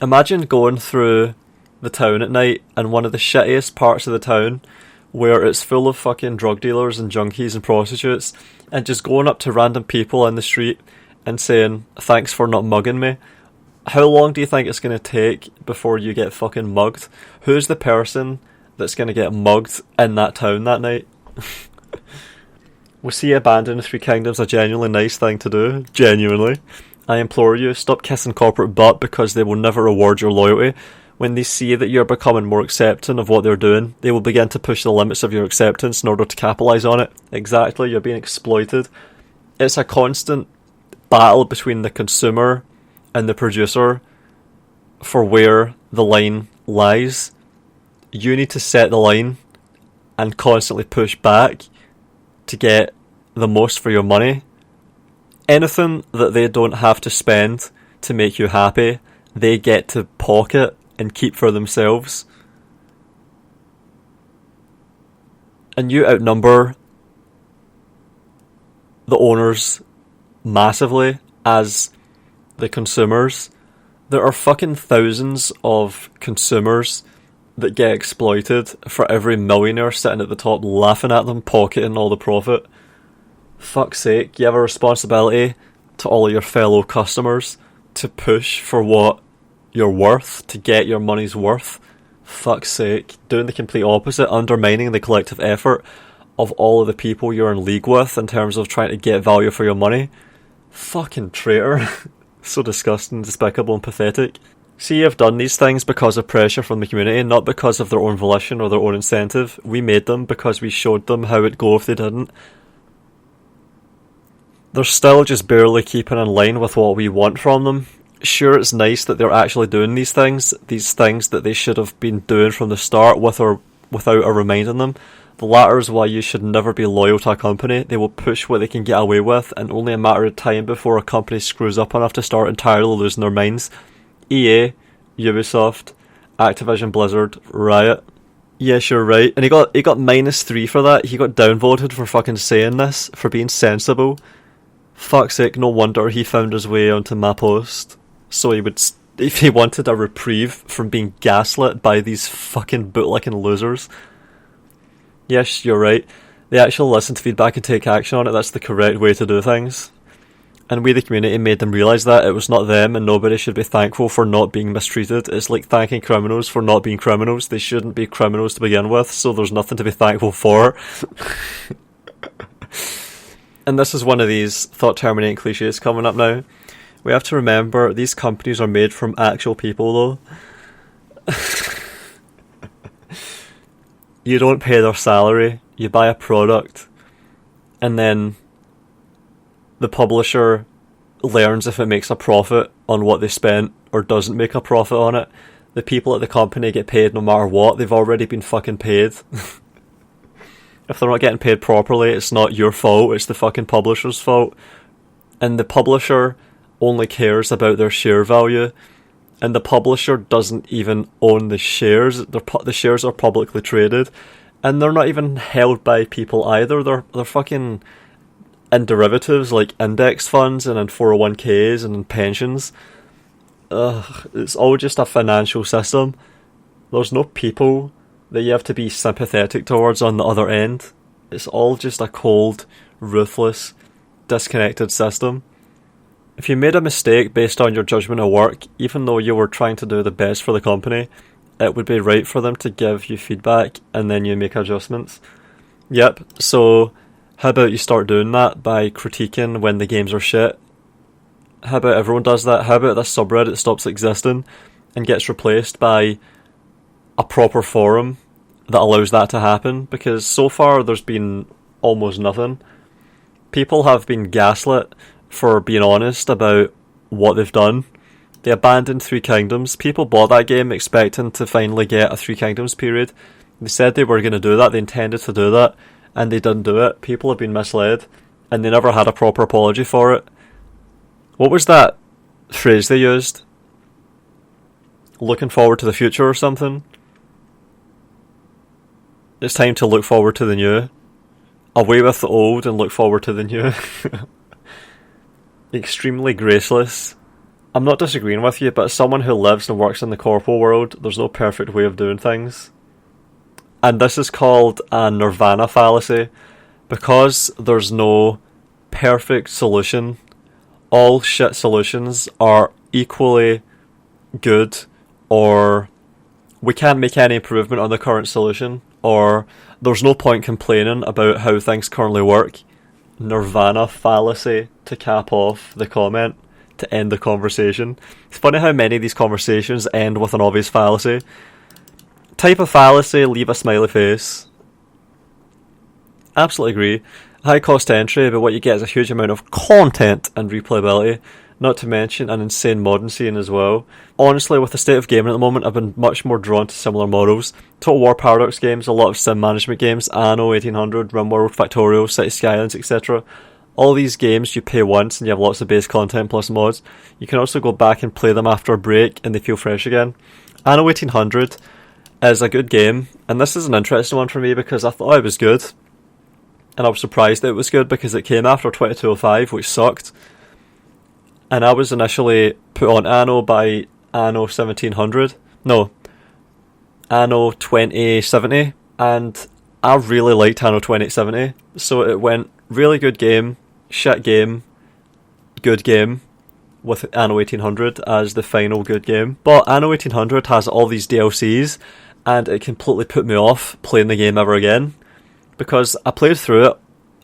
Imagine going through the town at night and one of the shittiest parts of the town where it's full of fucking drug dealers and junkies and prostitutes, and just going up to random people in the street and saying, thanks for not mugging me. How long do you think it's going to take before you get fucking mugged? Who's the person that's going to get mugged in that town that night? Was he abandoned Three Kingdoms a genuinely nice thing to do? Genuinely. I implore you, stop kissing corporate butt because they will never reward your loyalty. When they see that you're becoming more accepting of what they're doing, they will begin to push the limits of your acceptance in order to capitalise on it. Exactly, you're being exploited. It's a constant battle between the consumer and the producer for where the line lies. You need to set the line and constantly push back to get the most for your money. Anything that they don't have to spend to make you happy, they get to pocket and keep for themselves. And you outnumber the owners massively as the consumers. There are fucking thousands of consumers that get exploited for every millionaire sitting at the top laughing at them, pocketing all the profit. Fuck's sake, you have a responsibility to all of your fellow customers to push for what you're worth, to get your money's worth. Fuck's sake, doing the complete opposite, undermining the collective effort of all of the people you're in league with in terms of trying to get value for your money. Fucking traitor. So disgusting, despicable and pathetic. See, you've done these things because of pressure from the community, not because of their own volition or their own incentive. We made them because we showed them how it'd go if they didn't. They're still just barely keeping in line with what we want from them. Sure, it's nice that they're actually doing these things that they should have been doing from the start with or without a reminding them. The latter is why you should never be loyal to a company. They will push what they can get away with, and only a matter of time before a company screws up enough to start entirely losing their minds. EA, Ubisoft, Activision Blizzard, Riot. Yes, you're right. And he got -3 for that. He got downvoted for fucking saying this, for being sensible. Fuck's sake, no wonder he found his way onto my post. So he would, if he wanted a reprieve from being gaslit by these fucking bootlicking losers. Yes, you're right. They actually listen to feedback and take action on it. That's the correct way to do things. And we, the community, made them realise that it was not them, and nobody should be thankful for not being mistreated. It's like thanking criminals for not being criminals. They shouldn't be criminals to begin with, so there's nothing to be thankful for. And this is one of these thought-terminating cliches coming up now. We have to remember, these companies are made from actual people, though. You don't pay their salary, you buy a product, and then the publisher learns if it makes a profit on what they spent or doesn't make a profit on it. The people at the company get paid no matter what. They've already been fucking paid. If they're not getting paid properly, it's not your fault, it's the fucking publisher's fault. And the publisher only cares about their share value, and the publisher doesn't even own the shares. The shares are publicly traded, and they're not even held by people either. They're fucking in derivatives like index funds and in 401ks and in pensions. It's all just a financial system. There's no people that you have to be sympathetic towards on the other end. It's all just a cold, ruthless, disconnected system. If you made a mistake based on your judgment of work, even though you were trying to do the best for the company, it would be right for them to give you feedback and then you make adjustments. Yep, so how about you start doing that by critiquing when the games are shit? How about everyone does that? How about this subreddit stops existing and gets replaced by a proper forum that allows that to happen? Because so far there's been almost nothing. People have been gaslit for being honest about what they've done. They abandoned Three Kingdoms. People bought that game expecting to finally get a Three Kingdoms period. They said they were going to do that, they intended to do that, and they didn't do it. People have been misled, and they never had a proper apology for it. What was that phrase they used? Looking forward to the future or something? It's time to look forward to the new. Away with the old and look forward to the new. Extremely graceless. I'm not disagreeing with you, but as someone who lives and works in the corpo world, there's no perfect way of doing things. And this is called a nirvana fallacy. Because there's no perfect solution, all shit solutions are equally good, or we can't make any improvement on the current solution, or there's no point complaining about how things currently work. Nirvana fallacy to cap off the comment, to end the conversation. It's funny how many of these conversations end with an obvious fallacy. Type of fallacy, leave a smiley face. Absolutely agree. High cost entry, but what you get is a huge amount of content and replayability, not to mention an insane modding scene as well. Honestly, with the state of gaming at the moment, I've been much more drawn to similar models. Total War Paradox games, a lot of sim management games, Anno 1800, RimWorld, Factorio, City Skylines, etc. All these games you pay once and you have lots of base content plus mods. You can also go back and play them after a break and they feel fresh again. Anno 1800 is a good game, and this is an interesting one for me because I thought it was good. And I was surprised that it was good because it came after 2205, which sucked. And I was initially put on Anno by Anno 1700. No, Anno 2070. And I really liked Anno 2070. So it went really good game, shit game, good game, with Anno 1800 as the final good game. But Anno 1800 has all these DLCs, and it completely put me off playing the game ever again. Because I played through it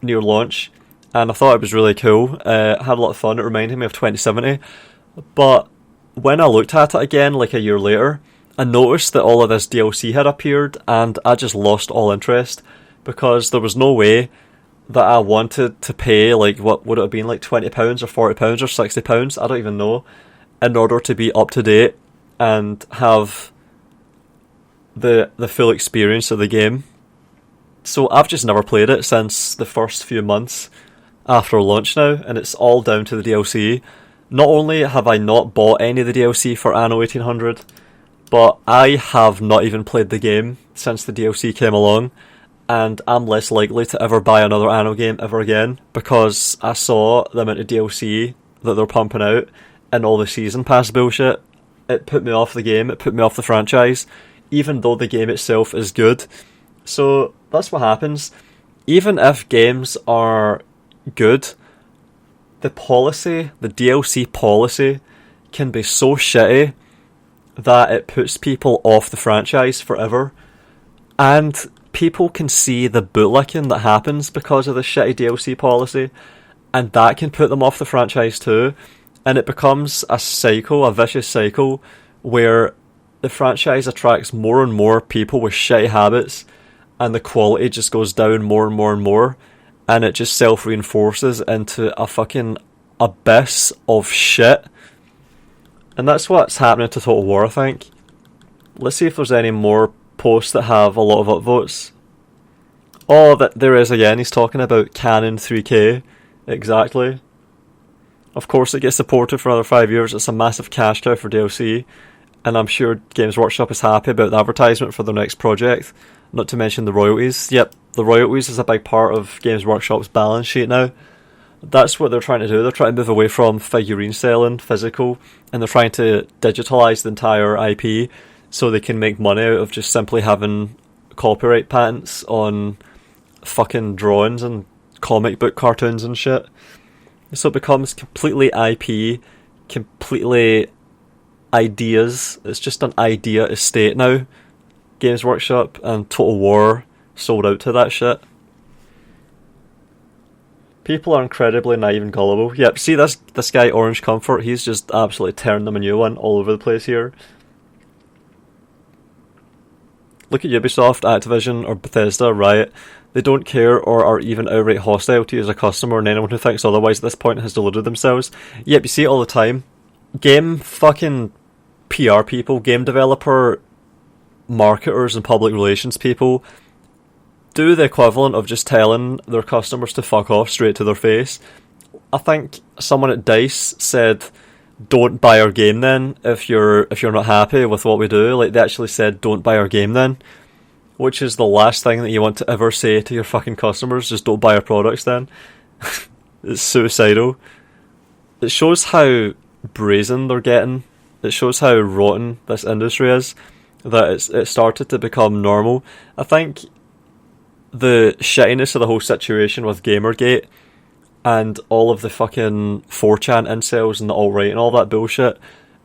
near launch, and I thought it was really cool. Had a lot of fun. It reminded me of 2070. But when I looked at it again, like a year later, I noticed that all of this DLC had appeared, and I just lost all interest. Because there was no way that I wanted to pay, like, what would it have been, like £20 or £40 or £60, I don't even know, in order to be up to date and have the full experience of the game. So I've just never played it since the first few months after launch now, and it's all down to the DLC. Not only have I not bought any of the DLC for Anno 1800, but I have not even played the game since the DLC came along, and I'm less likely to ever buy another Anno game ever again, because I saw the amount of DLC that they're pumping out and all the season pass bullshit. It put me off the game, it put me off the franchise, even though the game itself is good. So that's what happens. Even if games are good, the policy, the DLC policy, can be so shitty that it puts people off the franchise forever. And people can see the bootlicking that happens because of the shitty DLC policy, and that can put them off the franchise too. And it becomes a cycle, a vicious cycle, where the franchise attracts more and more people with shitty habits, and the quality just goes down more and more and more, and it just self-reinforces into a fucking abyss of shit. And that's what's happening to Total War, I think. Let's see if there's any more posts that have a lot of upvotes. Oh, there is again. He's talking about Canon 3K. Exactly. Of course it gets supported for another 5 years. It's a massive cash cow for DLC. And I'm sure Games Workshop is happy about the advertisement for their next project. Not to mention the royalties. Yep, the royalties is a big part of Games Workshop's balance sheet now. That's what they're trying to do. They're trying to move away from figurine selling, physical, and they're trying to digitalise the entire IP so they can make money out of just simply having copyright patents on fucking drawings and comic book cartoons and shit. So it becomes completely IP, completely ideas. It's just an idea estate now. Games Workshop and Total War sold out to that shit. People are incredibly naive and gullible. Yep, see this guy Orange Comfort, he's just absolutely tearing them a new one all over the place here. Look at Ubisoft, Activision, or Bethesda, Riot. They don't care or are even outright hostile to you as a customer, and anyone who thinks otherwise at this point has deluded themselves. Yep, you see it all the time. Game fucking PR people, game developer, marketers and public relations people do the equivalent of just telling their customers to fuck off straight to their face. I think someone at DICE said, don't buy our game then if you're not happy with what we do. Like, they actually said, don't buy our game then, which is the last thing that you want to ever say to your fucking customers. Just don't buy our products then. It's suicidal. It shows how brazen they're getting. It shows how rotten this industry is, that it started to become normal. I think the shittiness of the whole situation with Gamergate and all of the fucking 4chan incels and the alt-right and all that bullshit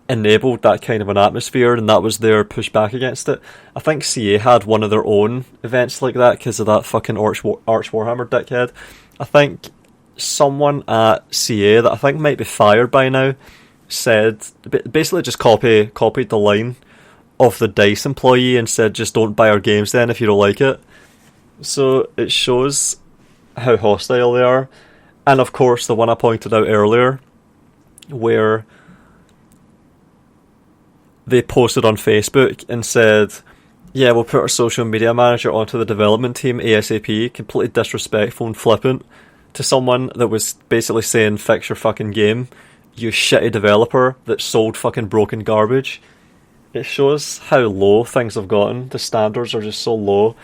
enabled that kind of an atmosphere, and that was their pushback against it. I think CA had one of their own events like that because of that fucking Arch Warhammer dickhead. I think someone at CA that I think might be fired by now said, basically just copied the line of the DICE employee and said, just don't buy our games then if you don't like it. So it shows how hostile they are. And of course the one I pointed out earlier, where they posted on Facebook and said, yeah, we'll put our social media manager onto the development team ASAP, completely disrespectful and flippant to someone that was basically saying, fix your fucking game, you shitty developer that sold fucking broken garbage. It shows how low things have gotten. The standards are just so low.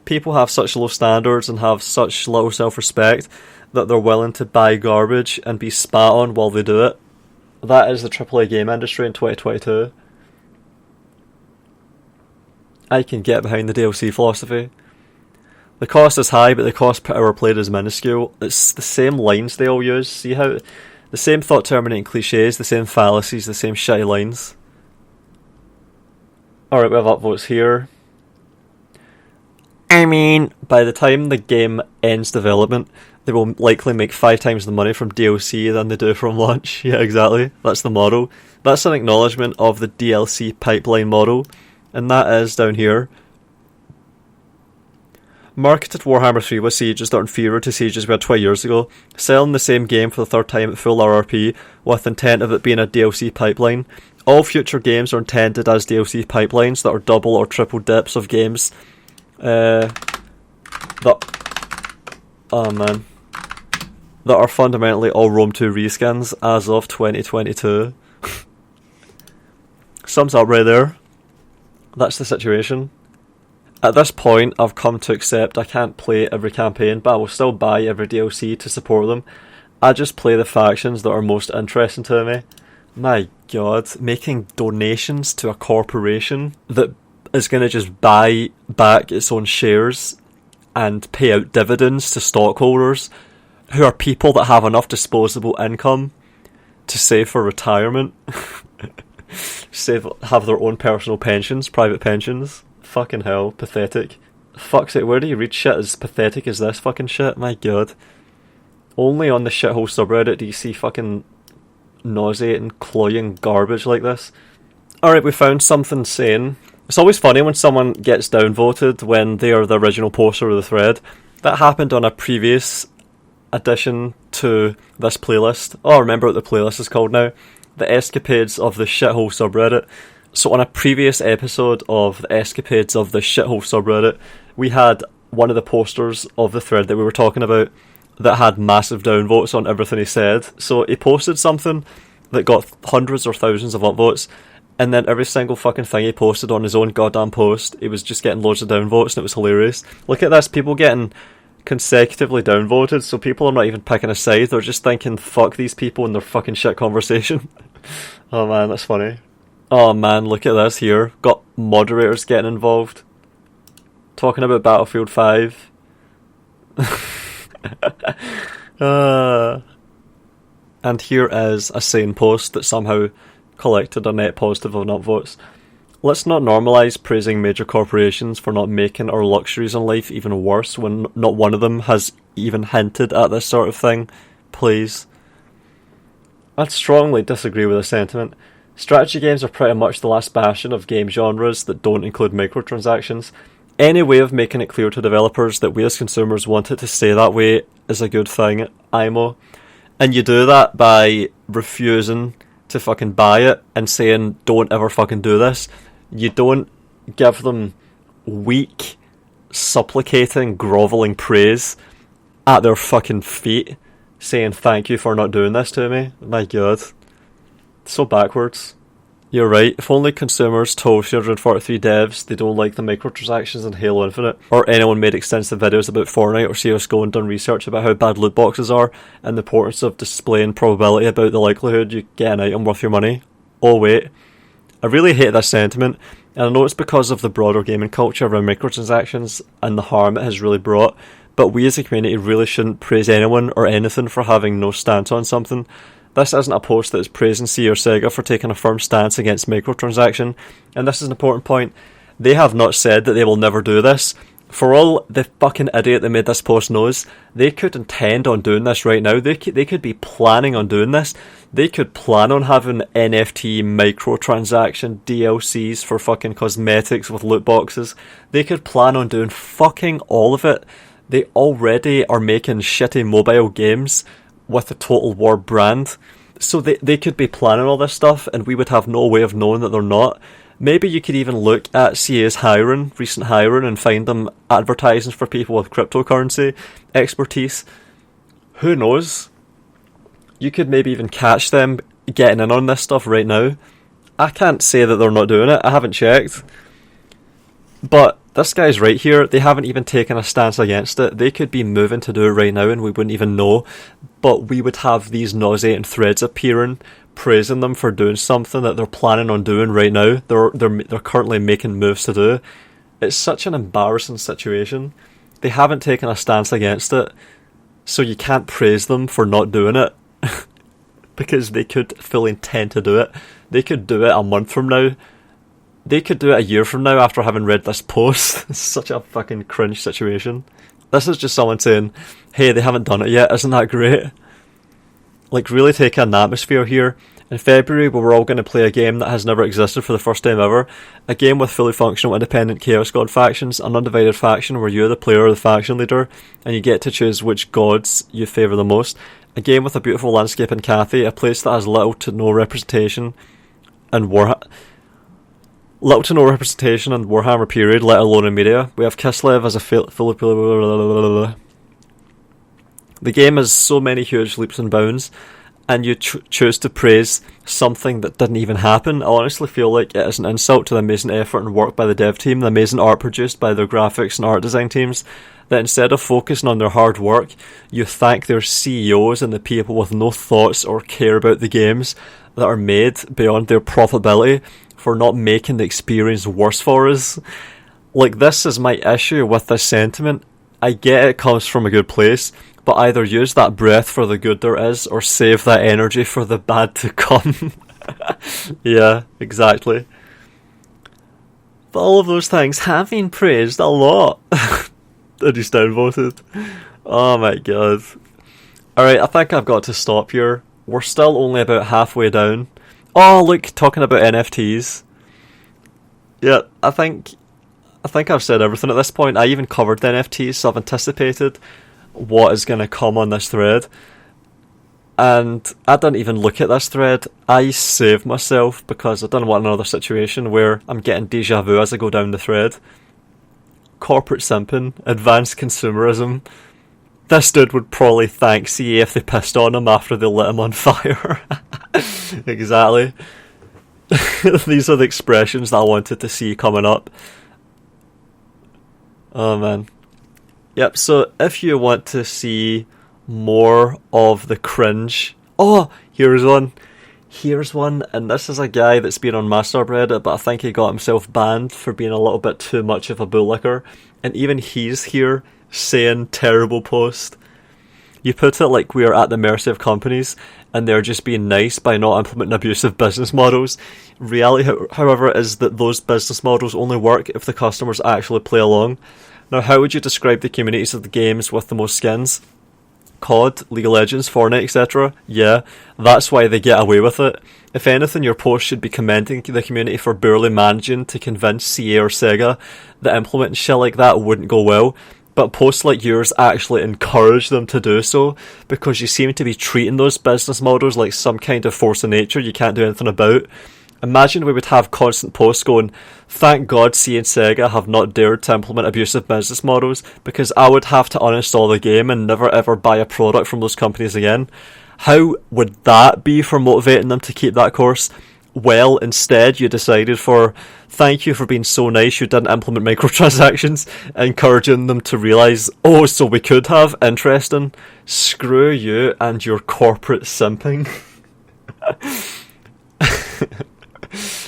People have such low standards and have such little self-respect that they're willing to buy garbage and be spat on while they do it. That is the AAA game industry in 2022. I can get behind the DLC philosophy. The cost is high, but the cost per hour played is minuscule. It's the same lines they all use. See how the same thought terminating cliches, the same fallacies, the same shitty lines. Alright, we have upvotes here. I mean, by the time the game ends development, they will likely make 5 times the money from DLC than they do from launch. Yeah, exactly. That's the model. That's an acknowledgement of the DLC pipeline model, and that is down here. Marketed Warhammer 3 with sieges that are inferior to sieges we had 20 years ago, selling the same game for the third time at full RRP with intent of it being a DLC pipeline. All future games are intended as DLC pipelines that are double or triple dips of games that are fundamentally all Rome 2 reskins as of 2022. Sums up right there. That's the situation. At this point, I've come to accept I can't play every campaign, but I will still buy every DLC to support them. I just play the factions that are most interesting to me. My god, making donations to a corporation that is going to just buy back its own shares and pay out dividends to stockholders, who are people that have enough disposable income to save for retirement, have their own personal pensions, private pensions. Fucking hell, pathetic. Fuck's sake, where do you read shit as pathetic as this fucking shit? My god. Only on the shithole subreddit do you see fucking nauseating, cloying garbage like this. Alright, we found something sane. It's always funny when someone gets downvoted when they are the original poster of the thread. That happened on a previous addition to this playlist. Oh, I remember what the playlist is called now. The Escapades of the Shithole subreddit. So on a previous episode of the Escapades of the Shithole subreddit, we had one of the posters of the thread that we were talking about that had massive downvotes on everything he said. So he posted something that got hundreds or thousands of upvotes, and then every single fucking thing he posted on his own goddamn post, he was just getting loads of downvotes, and it was hilarious. Look at this, people getting consecutively downvoted, so people are not even picking a side, they're just thinking, fuck these people and their fucking shit conversation. Oh man, that's funny. Oh man, look at this here. Got moderators getting involved. Talking about Battlefield 5. And here is a sane post that somehow collected a net positive of upvotes. Let's not normalise praising major corporations for not making our luxuries in life even worse when not one of them has even hinted at this sort of thing. Please. I'd strongly disagree with the sentiment. Strategy games are pretty much the last bastion of game genres that don't include microtransactions. Any way of making it clear to developers that we as consumers want it to stay that way is a good thing, IMO. And you do that by refusing to fucking buy it and saying, don't ever fucking do this. You don't give them weak, supplicating, grovelling praise at their fucking feet, saying thank you for not doing this to me. My god. So backwards. You're right, if only consumers told 343 devs they don't like the microtransactions in Halo Infinite, or anyone made extensive videos about Fortnite or CSGO and done research about how bad loot boxes are, and the importance of displaying probability about the likelihood you get an item worth your money. Oh wait. I really hate this sentiment, and I know it's because of the broader gaming culture around microtransactions and the harm it has really brought, but we as a community really shouldn't praise anyone or anything for having no stance on something. This isn't a post that is praising C or Sega for taking a firm stance against microtransaction, and this is an important point. They have not said that they will never do this. For all the fucking idiot that made this post knows, they could intend on doing this right now. They could be planning on doing this. They could plan on having NFT microtransaction DLCs for fucking cosmetics with loot boxes. They could plan on doing fucking all of it. They already are making shitty mobile games with the Total War brand. So they could be planning all this stuff and we would have no way of knowing that they're not. Maybe you could even look at CA's recent hiring, and find them advertising for people with cryptocurrency expertise. Who knows? You could maybe even catch them getting in on this stuff right now. I can't say that they're not doing it, I haven't checked. But this guy's right here, they haven't even taken a stance against it. They could be moving to do it right now and we wouldn't even know. But we would have these nauseating threads appearing, praising them for doing something that they're planning on doing right now. They're currently making moves to do. It's such an embarrassing situation. They haven't taken a stance against it, so you can't praise them for not doing it. Because they could fully intend to do it. They could do it a month from now. They could do it a year from now after having read this post. It's such a fucking cringe situation. This is just someone saying, hey, they haven't done it yet, isn't that great? Like, really take an atmosphere here. In February, we're all going to play a game that has never existed for the first time ever. A game with fully functional independent Chaos God factions, an undivided faction where you're the player or the faction leader, and you get to choose which gods you favour the most. A game with a beautiful landscape in Cathay, a place that has little to no representation and Warhammer period, let alone in media. We have Kislev as a The game has so many huge leaps and bounds, and you choose to praise something that didn't even happen. I honestly feel like it is an insult to the amazing effort and work by the dev team, the amazing art produced by their graphics and art design teams, that instead of focusing on their hard work, you thank their CEOs and the people with no thoughts or care about the games that are made beyond their profitability for not making the experience worse for us. Like, this is my issue with this sentiment. I get it comes from a good place, but either use that breath for the good there is, or save that energy for the bad to come. Yeah, exactly. But all of those things have been praised a lot. And he's downvoted. Oh my god. Alright, I think I've got to stop here. We're still only about halfway down. Oh, look, talking about NFTs. Yeah, I think I've said everything at this point. I even covered the NFTs, so I've anticipated what is going to come on this thread. And I didn't even look at this thread. I saved myself because I didn't want another situation where I'm getting deja vu as I go down the thread. Corporate simping, advanced consumerism. This dude would probably thank CA if they pissed on him after they lit him on fire. Exactly. These are the expressions that I wanted to see coming up. Oh man. Yep, so if you want to see more of the cringe... Oh, here's one. Here's one, and this is a guy that's been on my subreddit, but I think he got himself banned for being a little bit too much of a bootlicker, and even he's here saying terrible post. You put it like we are at the mercy of companies, and they're just being nice by not implementing abusive business models. Reality, however, is that those business models only work if the customers actually play along. Now, how would you describe the communities of the games with the most skins? COD, League of Legends, Fortnite, etc. Yeah, that's why they get away with it. If anything, your post should be commending the community for barely managing to convince CA or Sega that implementing shit like that wouldn't go well, but posts like yours actually encourage them to do so, because you seem to be treating those business models like some kind of force of nature you can't do anything about. Imagine we would have constant posts going, thank God CA and Sega have not dared to implement abusive business models, because I would have to uninstall the game and never ever buy a product from those companies again. How would that be for motivating them to keep that course? Well, instead you decided for, thank you for being so nice you didn't implement microtransactions, encouraging them to realise, oh, so we could have, interesting. Screw you and your corporate simping.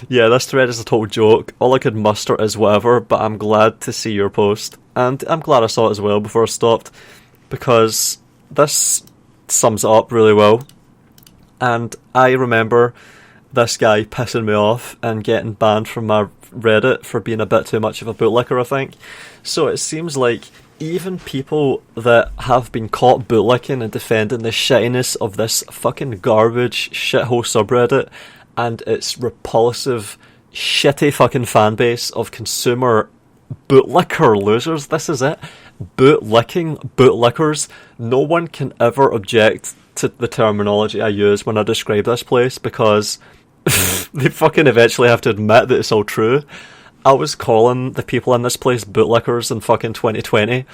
Yeah, this thread is a total joke. All I could muster is whatever, but I'm glad to see your post. And I'm glad I saw it as well before I stopped, because this sums it up really well. And I remember this guy pissing me off and getting banned from my Reddit for being a bit too much of a bootlicker, I think. So it seems like even people that have been caught bootlicking and defending the shittiness of this fucking garbage shithole subreddit and its repulsive, shitty fucking fanbase of consumer bootlicker losers. This is it. Bootlicking bootlickers. No one can ever object to the terminology I use when I describe this place, because they fucking eventually have to admit that it's all true. I was calling the people in this place bootlickers in fucking 2020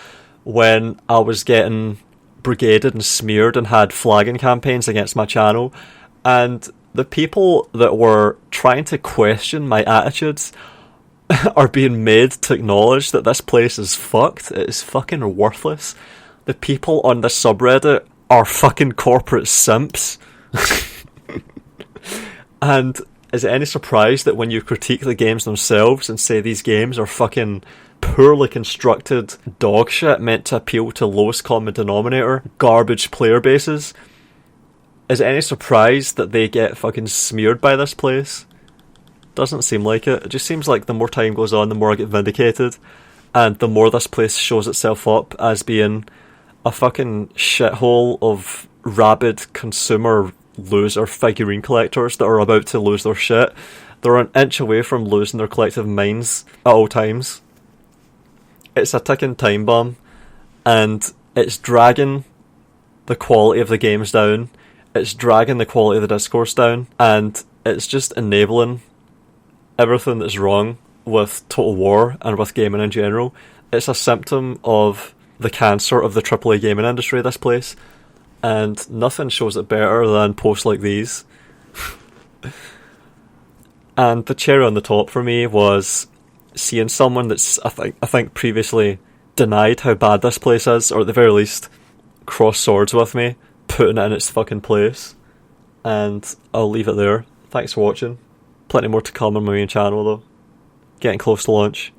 when I was getting brigaded and smeared and had flagging campaigns against my channel, and the people that were trying to question my attitudes are being made to acknowledge that this place is fucked. It is fucking worthless. The people on this subreddit are fucking corporate simps. And is it any surprise that when you critique the games themselves and say these games are fucking poorly constructed dog shit meant to appeal to lowest common denominator, garbage player bases, is it any surprise that they get fucking smeared by this place? Doesn't seem like it. It just seems like the more time goes on, the more I get vindicated, and the more this place shows itself up as being a fucking shithole of rabid consumer loser figurine collectors that are about to lose their shit. They're an inch away from losing their collective minds at all times. It's a ticking time bomb, and it's dragging the quality of the games down. It's dragging the quality of the discourse down, and it's just enabling everything that's wrong with Total War and with gaming in general. It's a symptom of the cancer of the AAA gaming industry, this place, and nothing shows it better than posts like these. And the cherry on the top for me was seeing someone that's I think previously denied how bad this place is, or at the very least cross swords with me, putting it in its fucking place. And I'll leave it there. Thanks for watching. Plenty more to come on my main channel though. Getting close to launch.